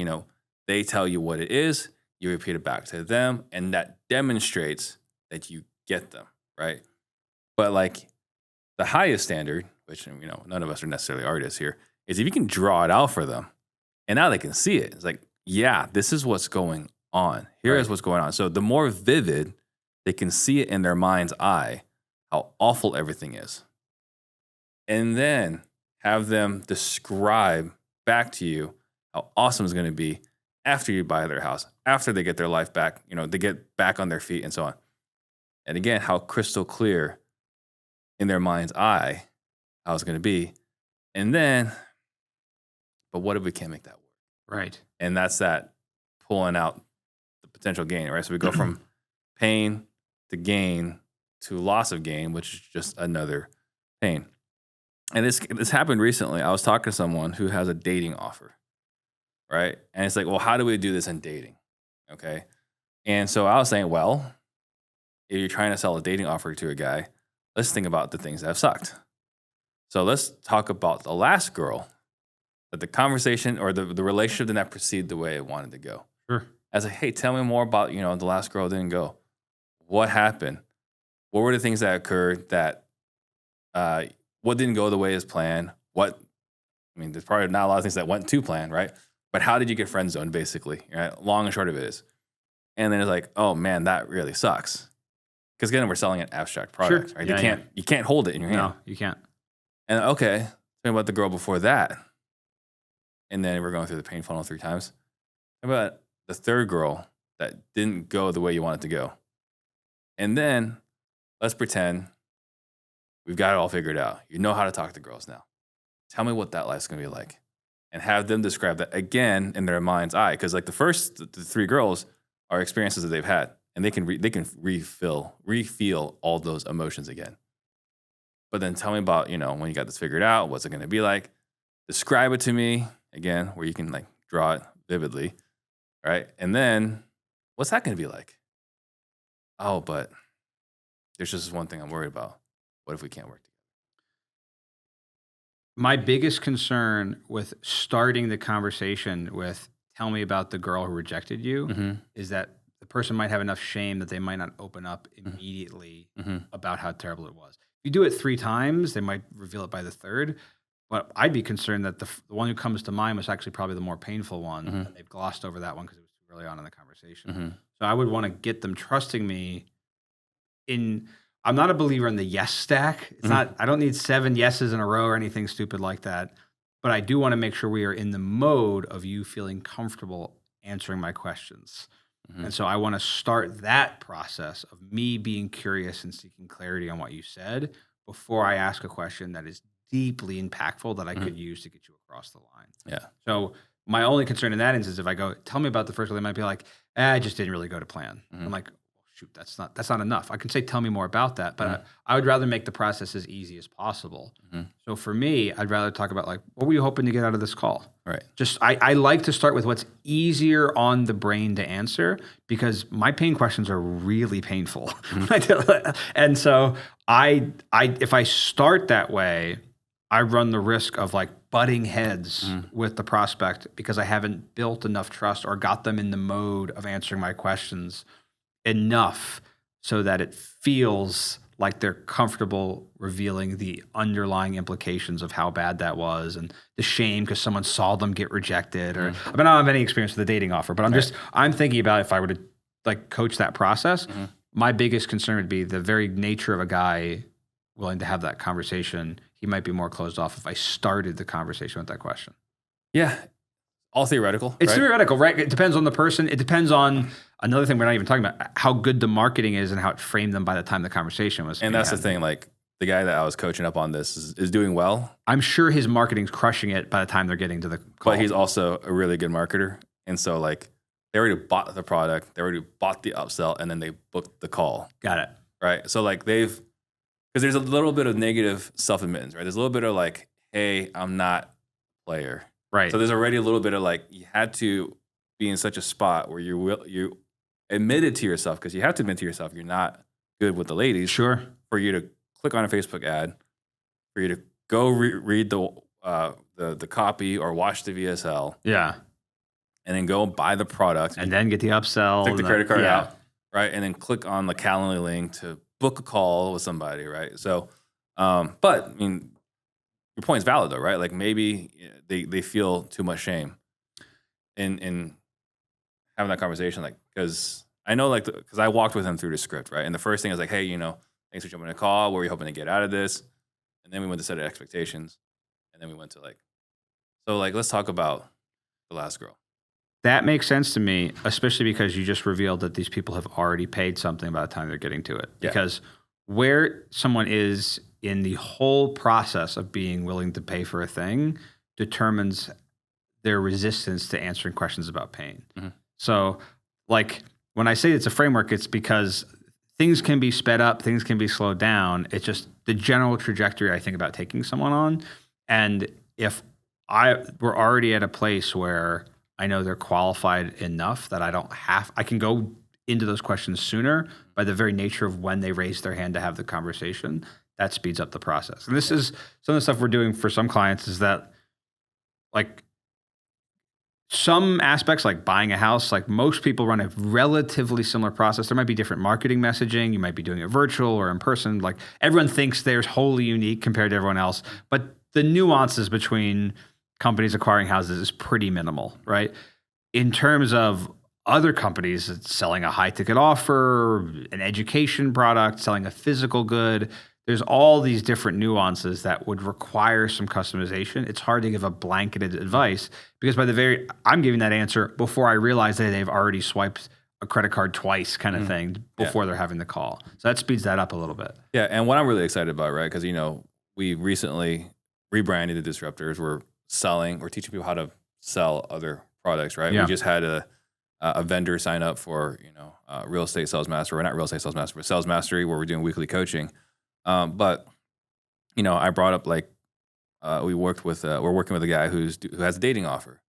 B: they tell you what it is, you repeat it back to them, and that demonstrates that you get them, right? But like the highest standard, which none of us are necessarily artists here, is if you can draw it out for them, and now they can see it. It's like, yeah, this is what's going on. Here is what's going on. So the more vivid they can see it in their mind's eye, how awful everything is, and then have them describe back to you how awesome it's going to be after you buy their house, after they get their life back, they get back on their feet and so on. And again, how crystal clear in their mind's eye how it's going to be. And then, but what if we can't make that work?
A: Right.
B: And that's that pulling out the potential gain, right? So we go from pain to gain to loss of gain, which is just another pain. And this happened recently. I was talking to someone who has a dating offer, right? And it's like, well, how do we do this in dating? Okay. And so I was saying, well, if you're trying to sell a dating offer to a guy, let's think about the things that have sucked. So let's talk about the last girl that the conversation or the relationship did not proceed the way it wanted to go.
A: Sure.
B: I was like, hey, tell me more about, the last girl didn't go. What happened? What were the things that occurred that, what didn't go the way as planned? There's probably not a lot of things that went to plan, right? But how did you get friend zoned, basically? Right? Long and short of it is. And then it's like, oh man, that really sucks. Because again, we're selling an abstract product, right?
A: Yeah,
B: You can't hold it in your hand.
A: No, you can't.
B: And okay, tell me about the girl before that. And then we're going through the pain funnel 3 times. How about the third girl that didn't go the way you want it to go? And then let's pretend we've got it all figured out. You know how to talk to girls now. Tell me what that life's going to be like. And have them describe that again in their mind's eye. Because like the 3 girls are experiences that they've had. And they can refeel all those emotions again. But then tell me about, when you got this figured out, what's it going to be like? Describe it to me again, where you can like draw it vividly, right? And then what's that going to be like? Oh, but there's just one thing I'm worried about. What if we can't work together?
A: My biggest concern with starting the conversation with tell me about the girl who rejected you is that the person might have enough shame that they might not open up immediately about how terrible it was. If you do it 3 times, they might reveal it by the 3rd. But I'd be concerned that the one who comes to mind was actually probably the more painful one. And they've glossed over that one because it was too early on in the conversation. So I would want to get them trusting me I'm not a believer in the yes stack. It's not, I don't need 7 yeses in a row or anything stupid like that. But I do want to make sure we are in the mode of you feeling comfortable answering my questions. And so I want to start that process of me being curious and seeking clarity on what you said before I ask a question that is deeply impactful that I could use to get you across the line.
B: Yeah.
A: So my only concern in that instance, if I go, tell me about the first one, they might be like, I just didn't really go to plan. I'm like, shoot, that's not enough. I can say, tell me more about that, but I would rather make the process as easy as possible. So for me, I'd rather talk about like, what were you hoping to get out of this call?
B: Right.
A: Just, I like to start with what's easier on the brain to answer, because my pain questions are really painful. And so if I start that way, I run the risk of like butting heads with the prospect because I haven't built enough trust or got them in the mode of answering my questions enough so that it feels like they're comfortable revealing the underlying implications of how bad that was and the shame because someone saw them get rejected. Or I don't have any experience with the dating offer, but I'm thinking about if I were to like coach that process, my biggest concern would be the very nature of a guy willing to have that conversation. He might be more closed off if I started the conversation with that question.
B: Yeah. All theoretical.
A: It's
B: right?
A: theoretical, right? It depends on the person. It depends on another thing we're not even talking about, how good the marketing is and how it framed them by the time the conversation was.
B: And that's the thing. Like the guy that I was coaching up on this is doing well.
A: I'm sure his marketing's crushing it by the time they're getting to the call.
B: But he's also a really good marketer. And so like they already bought the product, they already bought the upsell, and then they booked the call.
A: Got it.
B: Right. So like because there's a little bit of negative self-admittance, right? There's a little bit of like, hey, I'm not a player.
A: Right.
B: So there's already a little bit of like, you had to be in such a spot where you admitted to yourself, because you have to admit to yourself you're not good with the ladies.
A: Sure.
B: For you to click on a Facebook ad, for you to go read the copy or watch the VSL.
A: Yeah.
B: And then go buy the product.
A: And then get the upsell.
B: Take the credit card out. Right. And then click on the Calendly link to book a call with somebody. Right. So, but I mean, your point's valid though, right? Like maybe they feel too much shame in having that conversation. Like, because I know, like, because I walked with him through the script, right? And the first thing is like, hey, thanks for jumping on a call. What were you hoping to get out of this? And then we went to set expectations. And then we went to let's talk about the last girl.
A: That makes sense to me, especially because you just revealed that these people have already paid something by the time they're getting to it.
B: Yeah.
A: Because where someone is in the whole process of being willing to pay for a thing determines their resistance to answering questions about pain. So like when I say it's a framework, it's because things can be sped up, things can be slowed down. It's just the general trajectory I think about taking someone on. And if we're already at a place where I know they're qualified enough that I can go into those questions sooner by the very nature of when they raise their hand to have the conversation, that speeds up the process. And this is some of the stuff we're doing for some clients is that like some aspects like buying a house, like most people run a relatively similar process. There might be different marketing messaging. You might be doing it virtual or in person. Like everyone thinks theirs wholly unique compared to everyone else, but the nuances between companies acquiring houses is pretty minimal, right? In terms of other companies, it's selling a high ticket offer, an education product, selling a physical good. There's all these different nuances that would require some customization. It's hard to give a blanketed advice because I'm giving that answer before I realize that they've already swiped a credit card twice kind of thing before they're having the call. So that speeds that up a little bit.
B: Yeah. And what I'm really excited about, right? Because, we recently rebranded the Disruptors. We're teaching people how to sell other products, right?
A: Yeah.
B: We just had a vendor sign up for, real estate sales master, or not real estate sales master, but sales mastery, where we're doing weekly coaching. But I brought up we're working with a guy who has a dating offer,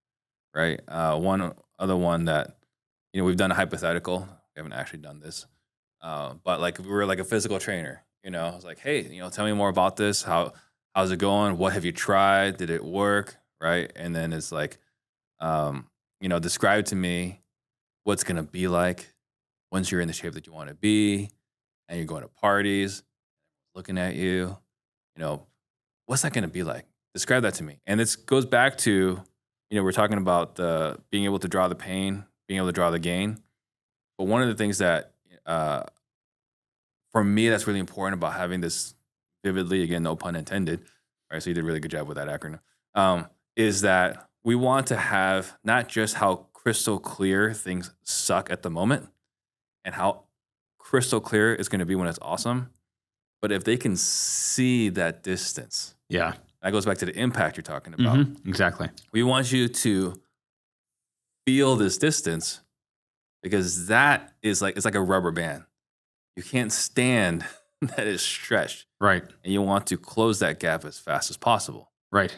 B: right? One other one that, we've done a hypothetical. We haven't actually done this. But like we were like a physical trainer, I was like, hey, tell me more about this. How's it going? What have you tried? Did it work? Right. And then it's like, describe to me what's going to be like once you're in the shape that you want to be and you're going to parties, looking at you, what's that going to be like? Describe that to me. And this goes back to, we're talking about being able to draw the pain, being able to draw the gain. But one of the things that, for me, that's really important about having this vividly, again, no pun intended, right? So you did a really good job with that acronym, is that we want to have not just how crystal clear things suck at the moment and how crystal clear it's going to be when it's awesome, but if they can see that distance.
A: Yeah.
B: That goes back to the impact you're talking about.
A: Mm-hmm. Exactly.
B: We want you to feel this distance because that is it's like a rubber band. you can't stand that it's stretched,
A: Right.
B: and you want to close that gap as fast as possible.
A: Right.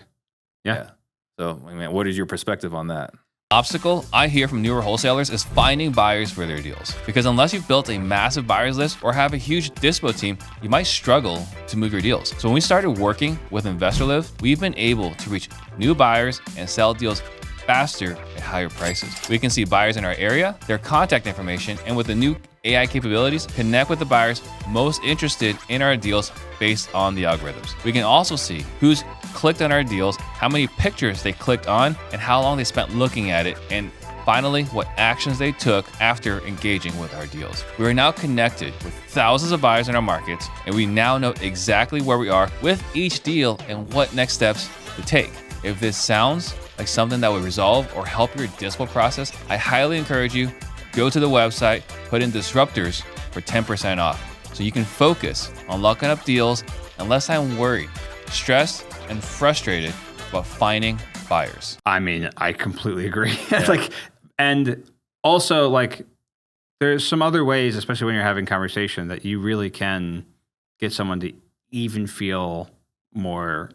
A: Yeah.
B: So, I mean, what is your perspective on that? Obstacle I hear from newer wholesalers is finding buyers for their deals. Because unless you've built a massive buyers list or have a huge dispo team, you might struggle to move your deals. So when we started working with InvestorLive, we've been able to reach new buyers and sell deals faster at higher prices. We can see buyers in our area, their contact information, and with the new AI capabilities, connect with the buyers most interested in our deals based on the algorithms. We can also see who's clicked on our deals, how many pictures they clicked on, and how long they spent looking at it, and finally, what actions they took after engaging with our deals. We are now connected with thousands of buyers in our markets, and we now know exactly where we are with each deal and what next steps to take. If this sounds like something that would resolve or help your dispo process, I highly encourage you, go to the website, put in Disruptors for 10% off, so you can focus on locking up deals and less time worried, stressed, and frustrated about finding buyers.
A: I mean, I completely agree. Like, and also like, there's some other ways, especially when you're having conversation, that you really can get someone to even feel more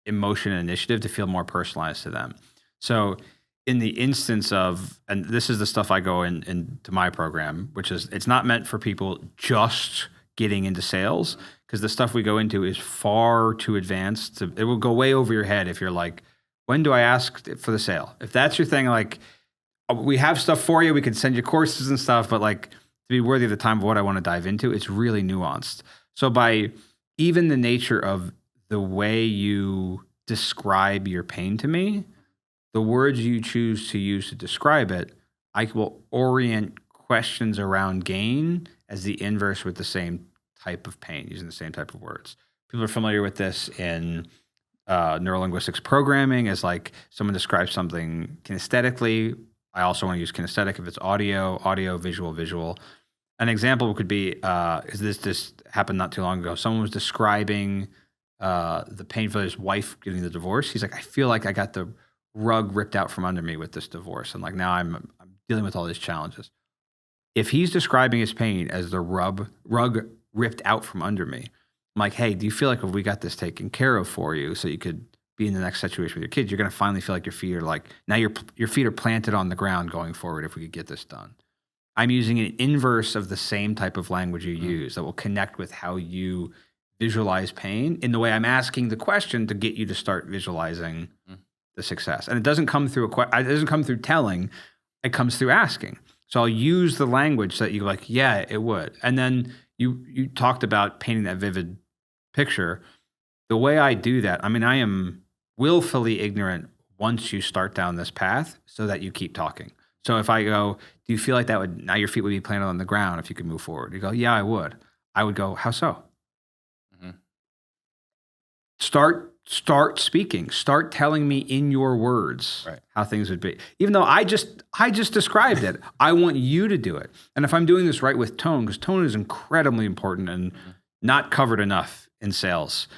A: emotion and initiative, to feel more personalized to them. So in the instance of, and this is the stuff I go into my program, which is, it's not meant for people just getting into sales, because the stuff we go into is far too advanced. It will go way over your head if you're like, when do I ask for the sale? If that's your thing, like, we have stuff for you. We can send you courses and stuff, but like, to be worthy of the time of what I want to dive into, it's really nuanced. So by even the nature of the way you describe your pain to me, the words you choose to use to describe it, I will orient questions around gain as the inverse with the same type of pain, using the same type of words. People are familiar with this in neurolinguistics programming, as like someone describes something kinesthetically. I also want to use kinesthetic if it's audio, visual. An example could be, is this happened not too long ago. Someone was describing the pain for his wife getting the divorce. He's like, I feel like I got the rug ripped out from under me with this divorce, and like now I'm dealing with all these challenges. If he's describing his pain as the rug ripped out from under me, I'm like, hey, do you feel like if we got this taken care of for you so you could be in the next situation with your kids, you're going to finally feel like your feet are like, now your feet are planted on the ground going forward if we could get this done? I'm using an inverse of the same type of language you use that will connect with how you visualize pain in the way I'm asking the question to get you to start visualizing the success. And it doesn't come through it doesn't come through telling, it comes through asking. So I'll use the language that you like, yeah, it would. And then you talked about painting that vivid picture. The way I do that, I mean, I am willfully ignorant once you start down this path so that you keep talking. So if I go, do you feel like that would, now your feet would be planted on the ground if you could move forward? You go, yeah, I would. I would go, how so? Mm-hmm. Start speaking. Start telling me in your words how things would be. Even though I just described it, I want you to do it. And if I'm doing this right with tone, because tone is incredibly important and not covered enough in sales,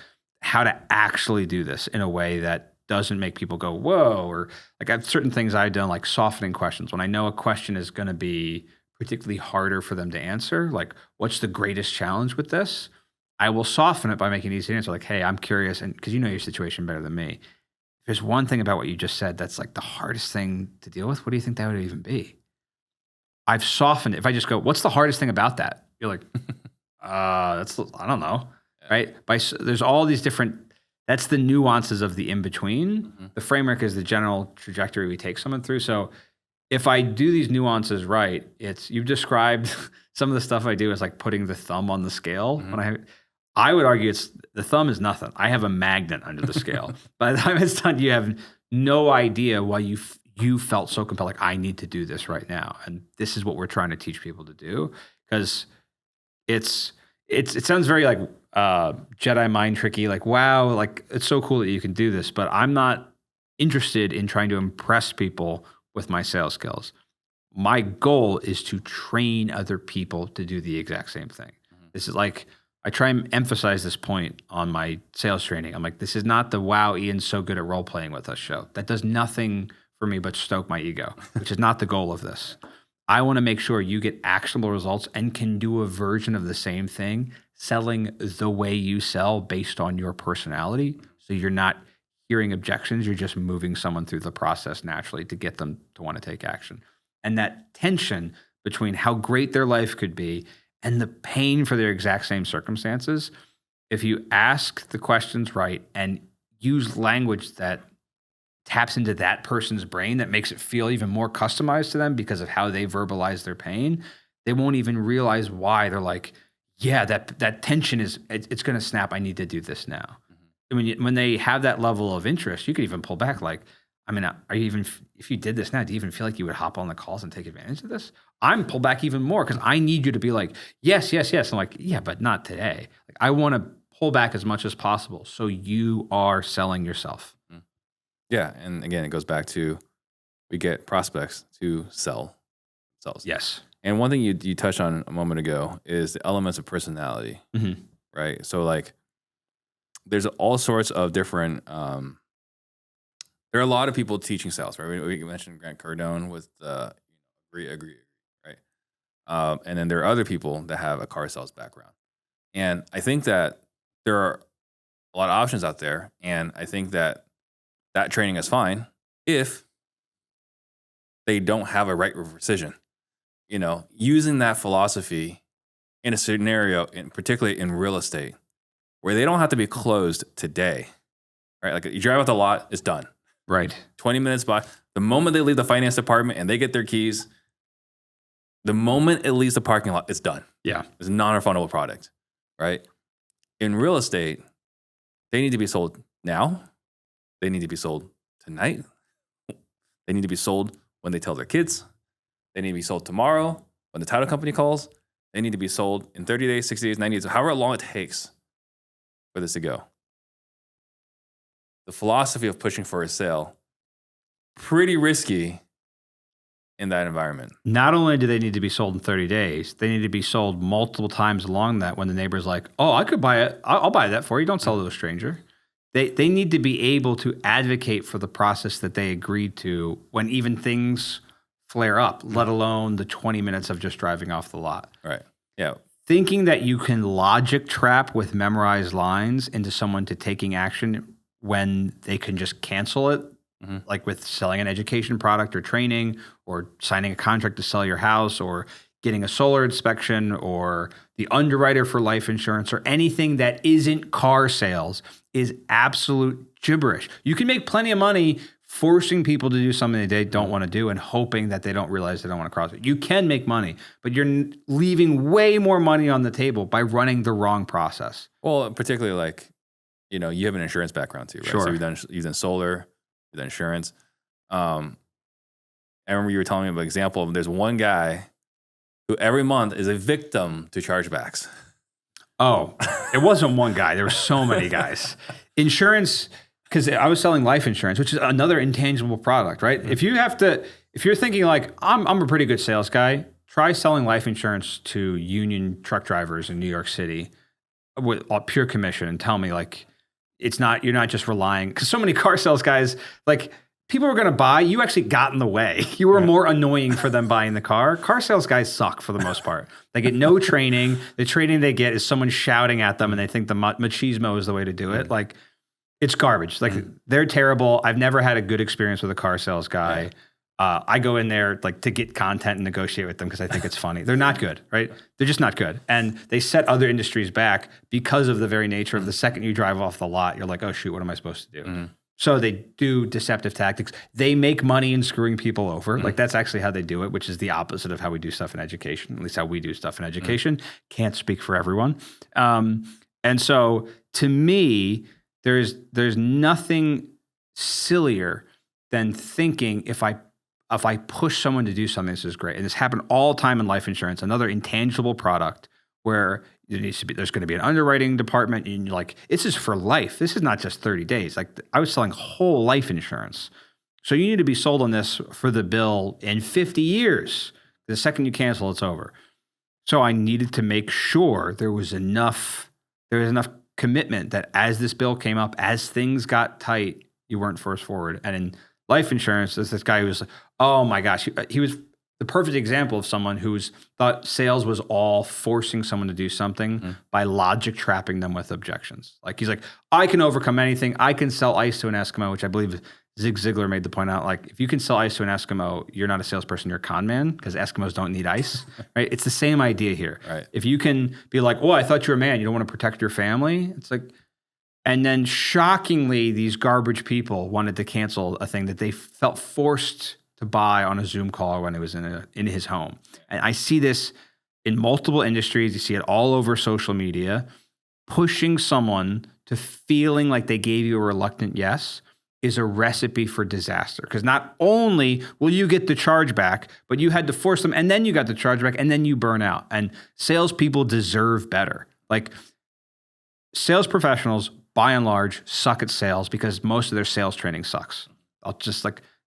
A: how to actually do this in a way that doesn't make people go, whoa, or like I have certain things I've done, like softening questions. When I know a question is going to be particularly harder for them to answer, like what's the greatest challenge with this? I will soften it by making it easy to answer, like, hey, I'm curious, and because you know your situation better than me. If there's one thing about what you just said that's like the hardest thing to deal with, what do you think that would even be? I've softened it. If I just go, what's the hardest thing about that? You're like, I don't know, right? There's all these different, that's the nuances of the in-between. Mm-hmm. The framework is the general trajectory we take someone through. So if I do these nuances right, you've described some of the stuff I do as like putting the thumb on the scale. Mm-hmm. When I would argue the thumb is nothing. I have a magnet under the scale. By the time it's done, you have no idea why you felt so compelled, like, I need to do this right now. And this is what we're trying to teach people to do. Because it sounds very like Jedi mind tricky, like, wow, like it's so cool that you can do this. But I'm not interested in trying to impress people with my sales skills. My goal is to train other people to do the exact same thing. Mm-hmm. This is like, I try and emphasize this point on my sales training. I'm like, this is not the wow, Ian's so good at role playing with us show. That does nothing for me but stoke my ego, which is not the goal of this. I want to make sure you get actionable results and can do a version of the same thing, selling the way you sell based on your personality. So you're not hearing objections, you're just moving someone through the process naturally to get them to want to take action. And that tension between how great their life could be and the pain for their exact same circumstances, if you ask the questions right and use language that taps into that person's brain, that makes it feel even more customized to them because of how they verbalize their pain, they won't even realize why. They're like, yeah, that tension it's going to snap. I need to do this now. I mean, when they have that level of interest, you could even pull back. Like, I mean, are you even, if you did this now, do you even feel like you would hop on the calls and take advantage of this? I'm pull back even more because I need you to be like, yes, yes, yes. I'm like, yeah, but not today. Like, I want to pull back as much as possible so you are selling yourself.
B: Yeah, and again, it goes back to we get prospects to sell themselves.
A: Yes.
B: And one thing you touched on a moment ago is the elements of personality, right? So like, there's all sorts of different. There are a lot of people teaching sales, right? We mentioned Grant Cardone with agree, right? And then there are other people that have a car sales background, and I think that there are a lot of options out there, and I think that training is fine if they don't have a right of precision. You know, using that philosophy in a scenario, particularly in real estate, where they don't have to be closed today, right? Like, you drive out the lot, it's done.
A: Right.
B: 20 minutes by. The moment they leave the finance department and they get their keys, the moment it leaves the parking lot, it's done.
A: Yeah.
B: It's a non-refundable product, right? In real estate, they need to be sold now. They need to be sold tonight. They need to be sold when they tell their kids. They need to be sold tomorrow when the title company calls. They need to be sold in 30 days, 60 days, 90 days, however long it takes for this to go. The philosophy of pushing for a sale, pretty risky in that environment.
A: Not only do they need to be sold in 30 days, they need to be sold multiple times along that when the neighbor's like, oh, I could buy it. I'll buy that for you. Don't sell it to a stranger. They need to be able to advocate for the process that they agreed to when even things flare up, let alone the 20 minutes of just driving off the lot.
B: Right. Yeah.
A: Thinking that you can logic trap with memorized lines into someone to taking action when they can just cancel it, like with selling an education product or training or signing a contract to sell your house or getting a solar inspection or the underwriter for life insurance or anything that isn't car sales is absolute gibberish. You can make plenty of money forcing people to do something that they don't want to do and hoping that they don't realize they don't want to cross it. You can make money, but you're leaving way more money on the table by running the wrong process.
B: Well, particularly like, you know, you have an insurance background too, right?
A: Sure.
B: So you've done solar, you've done insurance. I remember you were telling me about an example of there's one guy who every month is a victim to chargebacks.
A: Oh, it wasn't one guy. There were so many guys. Insurance, because I was selling life insurance, which is another intangible product, right? If you're thinking like, I'm a pretty good sales guy, try selling life insurance to union truck drivers in New York City with pure commission and tell me like, you're not just relying, because so many car sales guys, like people were going to buy, you actually got in the way. You were more annoying for them buying the car. Car sales guys suck for the most part. They get no training. The training they get is someone shouting at them and they think the machismo is the way to do it. Like, it's garbage. Like, they're terrible. I've never had a good experience with a car sales guy. I go in there like to get content and negotiate with them because I think it's funny. They're not good, right? They're just not good. And they set other industries back because of the very nature of the second you drive off the lot, you're like, oh shoot, what am I supposed to do? So they do deceptive tactics. They make money in screwing people over. Like, that's actually how they do it, which is the opposite of how we do stuff in education, at least how we do stuff in education. Can't speak for everyone. And so to me, there's nothing sillier than thinking if I push someone to do something, this is great. And this happened all the time in life insurance, another intangible product where there's going to be an underwriting department and you're like, this is for life. This is not just 30 days. Like, I was selling whole life insurance. So you need to be sold on this for the bill in 50 years. The second you cancel, it's over. So I needed to make sure there was enough commitment that as this bill came up, as things got tight, you weren't forced forward. And in life insurance, there's this guy who was like, oh my gosh, he was the perfect example of someone who's thought sales was all forcing someone to do something by logic trapping them with objections. Like he's like, I can overcome anything. I can sell ice to an Eskimo, which I believe Zig Ziglar made the point out. Like, if you can sell ice to an Eskimo, you're not a salesperson, you're a con man, because Eskimos don't need ice, right? It's the same idea here.
B: Right.
A: If you can be like, oh, I thought you were a man, you don't want to protect your family. It's like, and then shockingly, these garbage people wanted to cancel a thing that they felt forced to buy on a Zoom call when it was in his home. And I see this in multiple industries. You see it all over social media. Pushing someone to feeling like they gave you a reluctant yes is a recipe for disaster. Because not only will you get the charge back, but you had to force them, and then you got the charge back, and then you burn out. And salespeople deserve better. Like, sales professionals, by and large, suck at sales because most of their sales training sucks.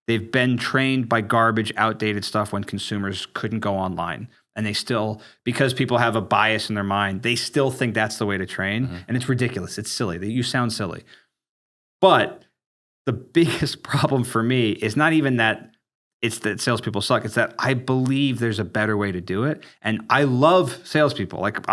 A: They've been trained by garbage, outdated stuff when consumers couldn't go online. And they still, because people have a bias in their mind, they still think that's the way to train. And it's ridiculous. It's silly. You sound silly. But the biggest problem for me is not even that it's that salespeople suck. It's that I believe there's a better way to do it. And I love salespeople. Like,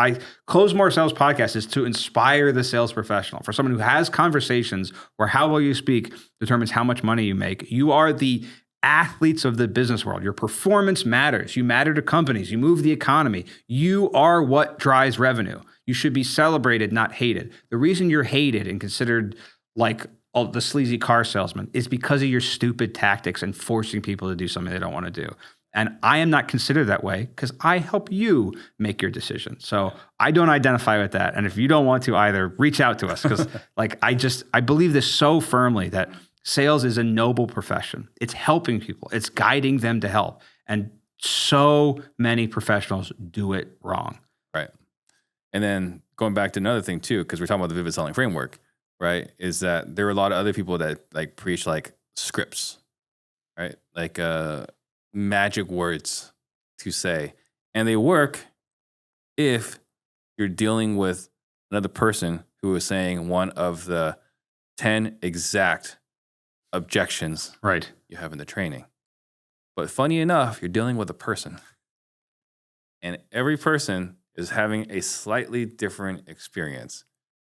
A: Close More Sales podcast is to inspire the sales professional. For someone who has conversations where how well you speak determines how much money you make. You are the athletes of the business world. Your performance matters. You matter to companies. You move the economy. You are what drives revenue. You should be celebrated, not hated. The reason you're hated and considered like the sleazy car salesman is because of your stupid tactics and forcing people to do something they don't want to do. And I am not considered that way because I help you make your decision. So I don't identify with that. And if you don't want to either, reach out to us, because I believe this so firmly that sales is a noble profession. It's helping people. It's guiding them to help. And so many professionals do it wrong.
B: Right. And then going back to another thing too, because we're talking about the vivid selling framework, right, is that there are a lot of other people that like preach like scripts, right? Like magic words to say. And they work if you're dealing with another person who is saying one of the 10 exact objections
A: right
B: you have in the training. But funny enough, you're dealing with a person. And every person is having a slightly different experience.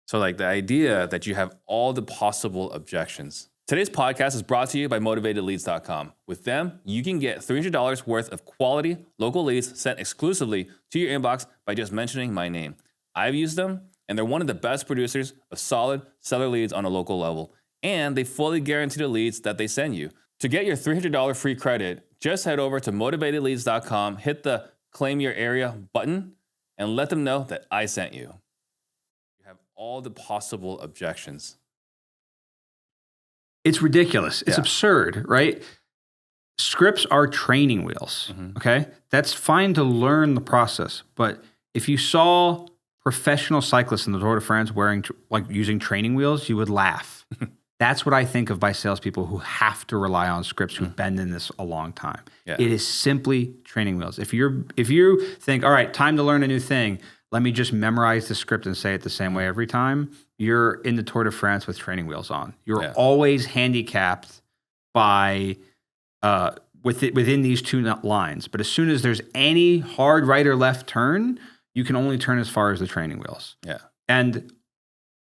B: So like the idea that you have all the possible objections. Today's podcast is brought to you by motivatedleads.com. With them, you can get $300 worth of quality local leads sent exclusively to your inbox by just mentioning my name. I've used them, and they're one of the best producers of solid seller leads on a local level. And they fully guarantee the leads that they send you. To get your $300 free credit, just head over to motivatedleads.com, hit the claim your area button, and let them know that I sent you. You have all the possible objections.
A: It's ridiculous. It's absurd, right? Scripts are training wheels, okay? That's fine to learn the process. But if you saw professional cyclists in the Tour de France using training wheels, you would laugh. That's what I think of by salespeople who have to rely on scripts, who've been in this a long time. Yeah. It is simply training wheels. If you think, all right, time to learn a new thing, let me just memorize the script and say it the same way every time, you're in the Tour de France with training wheels on. You're always handicapped by within these two lines. But as soon as there's any hard right or left turn, you can only turn as far as the training wheels.
B: Yeah.
A: And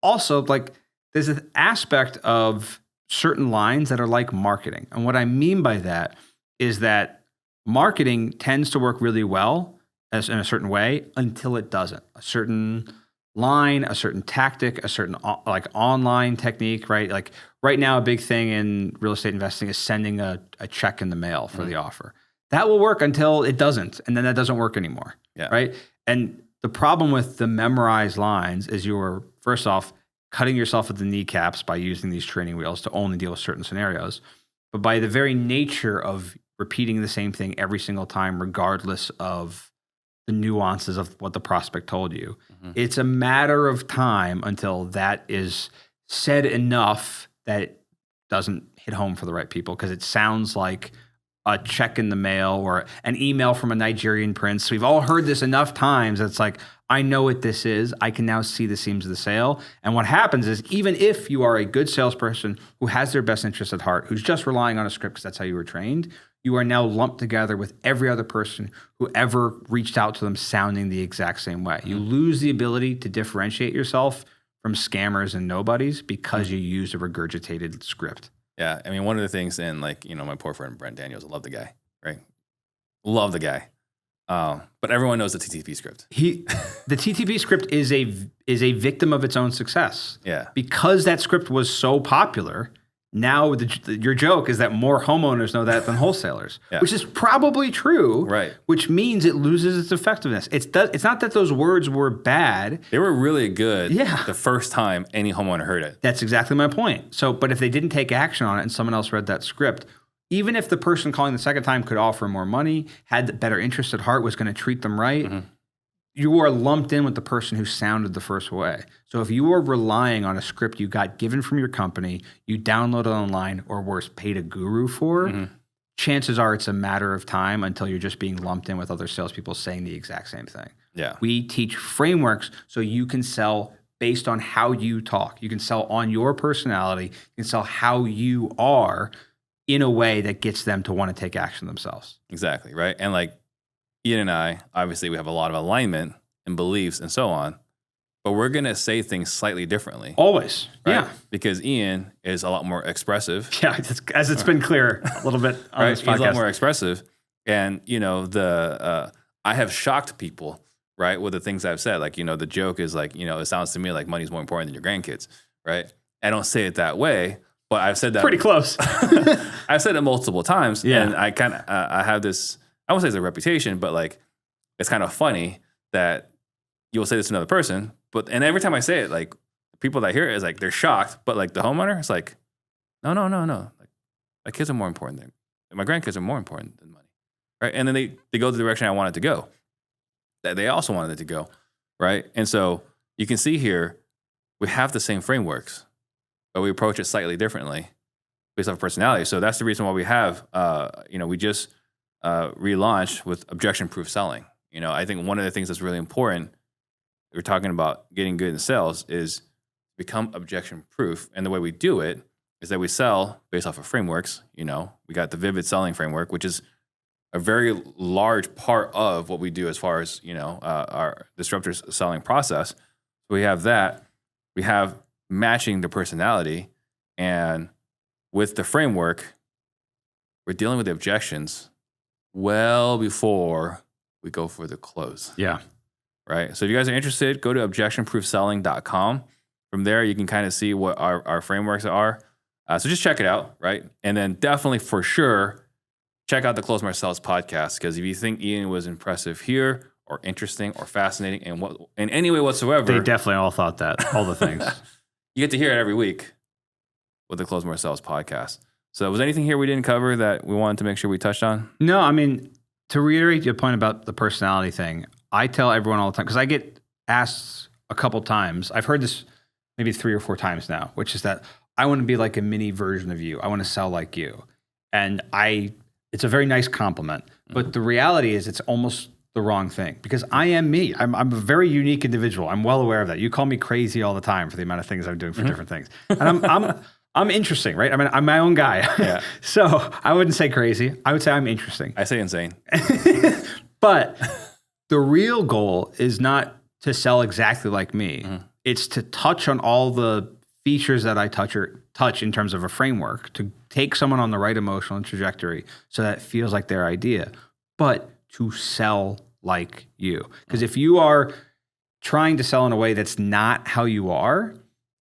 A: also, like, there's an aspect of certain lines that are like marketing. And what I mean by that is that marketing tends to work really well in a certain way until it doesn't. A certain line, a certain tactic, a certain like online technique, right? Like right now, a big thing in real estate investing is sending a check in the mail for the offer. That will work until it doesn't, and then that doesn't work anymore, right? And the problem with the memorized lines is you're, first off, cutting yourself at the kneecaps by using these training wheels to only deal with certain scenarios. But by the very nature of repeating the same thing every single time, regardless of the nuances of what the prospect told you, it's a matter of time until that is said enough that it doesn't hit home for the right people, because it sounds like a check in the mail or an email from a Nigerian prince. We've all heard this enough times. It's like, I know what this is. I can now see the seams of the sale. And what happens is, even if you are a good salesperson who has their best interest at heart, who's just relying on a script because that's how you were trained, you are now lumped together with every other person who ever reached out to them sounding the exact same way. You lose the ability to differentiate yourself from scammers and nobodies because you use a regurgitated script.
B: Yeah. I mean, one of the things in like, my poor friend Brent Daniels, I love the guy, right? Love the guy. But everyone knows the TTP script.
A: The TTP script is a victim of its own success.
B: Yeah.
A: Because that script was so popular, now your joke is that more homeowners know that than wholesalers, which is probably true.
B: Right.
A: Which means it loses its effectiveness. It's not that those words were bad.
B: They were really good the first time any homeowner heard it.
A: That's exactly my point. So, but if they didn't take action on it and someone else read that script, even if the person calling the second time could offer more money, had the better interest at heart, was going to treat them right, you are lumped in with the person who sounded the first way. So if you are relying on a script you got given from your company, you downloaded online, or worse, paid a guru for, chances are it's a matter of time until you're just being lumped in with other salespeople saying the exact same thing.
B: Yeah.
A: We teach frameworks so you can sell based on how you talk. You can sell on your personality. You can sell how you are in a way that gets them to want to take action themselves.
B: Exactly, right? And like Ian and I, obviously we have a lot of alignment and beliefs and so on, but we're going to say things slightly differently.
A: Always,
B: right?
A: yeah.
B: Because Ian is a lot more expressive.
A: Yeah, as it's been clear a little bit on this podcast.
B: He's a lot more expressive. And, I have shocked people, right, with the things I've said. Like, the joke is like, it sounds to me like money's more important than your grandkids, right? I don't say it that way, but I've said that.
A: Pretty close.
B: I've said it multiple times.
A: Yeah.
B: And I kind of, I have this, I won't say it's a reputation, but like, it's kind of funny that you'll say this to another person, and every time I say it, like, people that hear it is like, they're shocked, but like the homeowner is like, no. Like, my kids are more important than, my grandkids are more important than money, right? And then they go the direction I wanted to go, that they also wanted it to go, right? And so you can see here, we have the same frameworks, but we approach it slightly differently based off personality. So that's the reason why we have, we just relaunched with objection-proof selling. I think one of the things that's really important, we're talking about getting good in sales, is become objection-proof. And the way we do it is that we sell based off of frameworks. We got the Vivid Selling Framework, which is a very large part of what we do as far as, our Disruptors selling process. So we have that. We have matching the personality. And with the framework, we're dealing with the objections well before we go for the close.
A: Yeah.
B: Right. So if you guys are interested, go to objectionproofselling.com. From there, you can kind of see what our frameworks are. So just check it out. Right. And then definitely for sure, check out the Close More Sales podcast, because if you think Ian was impressive here or interesting or fascinating in any way whatsoever,
A: They definitely all thought that, all the things.
B: you get to hear it every week with the Close More Sales podcast. So was anything here we didn't cover that we wanted to make sure we touched on?
A: No, I mean, to reiterate your point about the personality thing, I tell everyone all the time, because I get asked a couple times, I've heard this maybe 3 or 4 times now, which is that I want to be like a mini version of you. I want to sell like you. And it's a very nice compliment, but the reality is it's almost the wrong thing, because I am me. I'm a very unique individual. I'm well aware of that. You call me crazy all the time for the amount of things I'm doing for different things. And I'm interesting, right? I mean, I'm my own guy.
B: Yeah.
A: So I wouldn't say crazy. I would say I'm interesting.
B: I say insane.
A: But the real goal is not to sell exactly like me. It's to touch on all the features that I touch in terms of a framework, to take someone on the right emotional trajectory so that it feels like their idea, but to sell like you. Because if you are trying to sell in a way that's not how you are,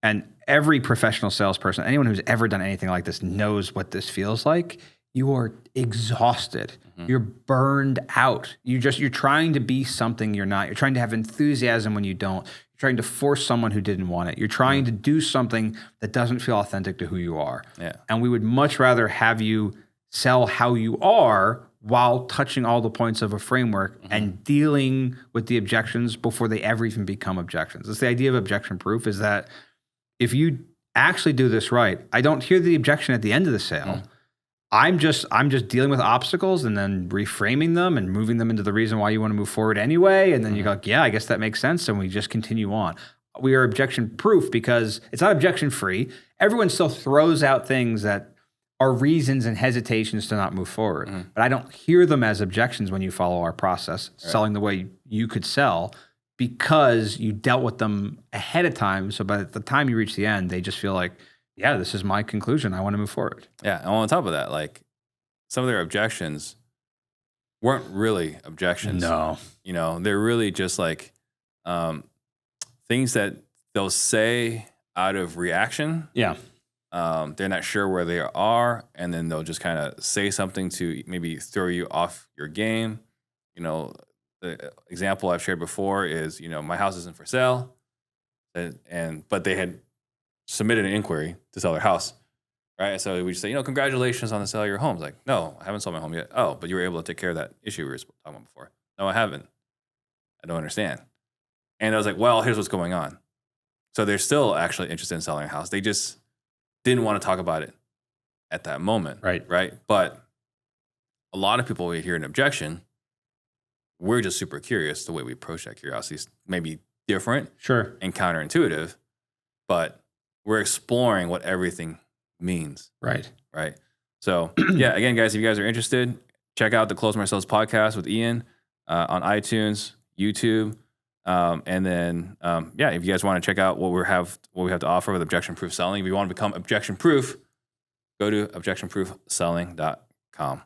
A: and every professional salesperson, anyone who's ever done anything like this knows what this feels like, you are exhausted. You're burned out. You're trying to be something you're not. You're trying to have enthusiasm when you don't. You're trying to force someone who didn't want it. You're trying to do something that doesn't feel authentic to who you are.
B: Yeah.
A: And we would much rather have you sell how you are while touching all the points of a framework and dealing with the objections before they ever even become objections. It's the idea of objection proof, is that if you actually do this right, I don't hear the objection at the end of the sale. I'm just dealing with obstacles and then reframing them and moving them into the reason why you want to move forward anyway. And then you go, like, yeah, I guess that makes sense. And we just continue on. We are objection proof because it's not objection free. Everyone still throws out things that are reasons and hesitations to not move forward. But I don't hear them as objections when you follow our process, selling the way you could sell, because you dealt with them ahead of time. So by the time you reach the end, they just feel like, yeah, this is my conclusion. I want to move forward.
B: Yeah. And on top of that, like some of their objections weren't really objections.
A: No.
B: You know, they're really just like things that they'll say out of reaction.
A: Yeah.
B: They're not sure where they are, and then they'll just kind of say something to maybe throw you off your game. You know, the example I've shared before is, you know, my house isn't for sale, but they had submitted an inquiry to sell their house, right? So we just say, you know, congratulations on the sale of your home. It's like, no, I haven't sold my home yet. Oh, but you were able to take care of that issue we were talking about before. No, I haven't. I don't understand. And I was like, well, here's what's going on. So they're still actually interested in selling a house. They just didn't want to talk about it at that moment. Right. But a lot of people, we hear an objection, we're just super curious. The way we approach that curiosity is maybe different,
A: Sure.
B: and counterintuitive, but we're exploring what everything means.
A: Right.
B: So yeah, again, guys, if you guys are interested, check out the Close My Sales podcast with Ian on iTunes, YouTube. And then, if you guys want to check out what we have to offer with objection proof selling, if you want to become objection proof, go to objectionproofselling.com.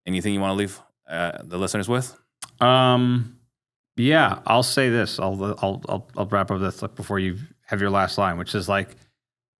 B: Anything you want to leave the listeners with?
A: Yeah, I'll say this. I'll wrap up this before you have your last line, which is like,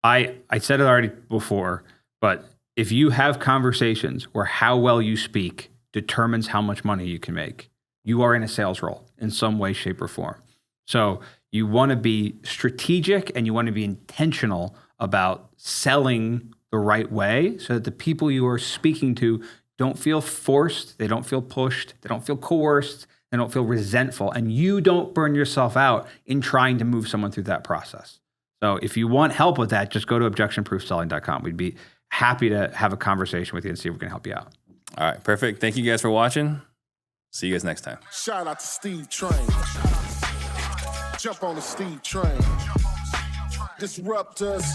A: I said it already before, but if you have conversations where how well you speak determines how much money you can make, you are in a sales role in some way, shape, or form. So you want to be strategic and you want to be intentional about selling the right way so that the people you are speaking to don't feel forced, they don't feel pushed, they don't feel coerced, they don't feel resentful, and you don't burn yourself out in trying to move someone through that process. So if you want help with that, just go to objectionproofselling.com. We'd be happy to have a conversation with you and see if we can help you out.
B: All right, perfect. Thank you guys for watching. See you guys next time.
F: Shout out to Steve Trang. Jump on the Steve Trang. Disruptors.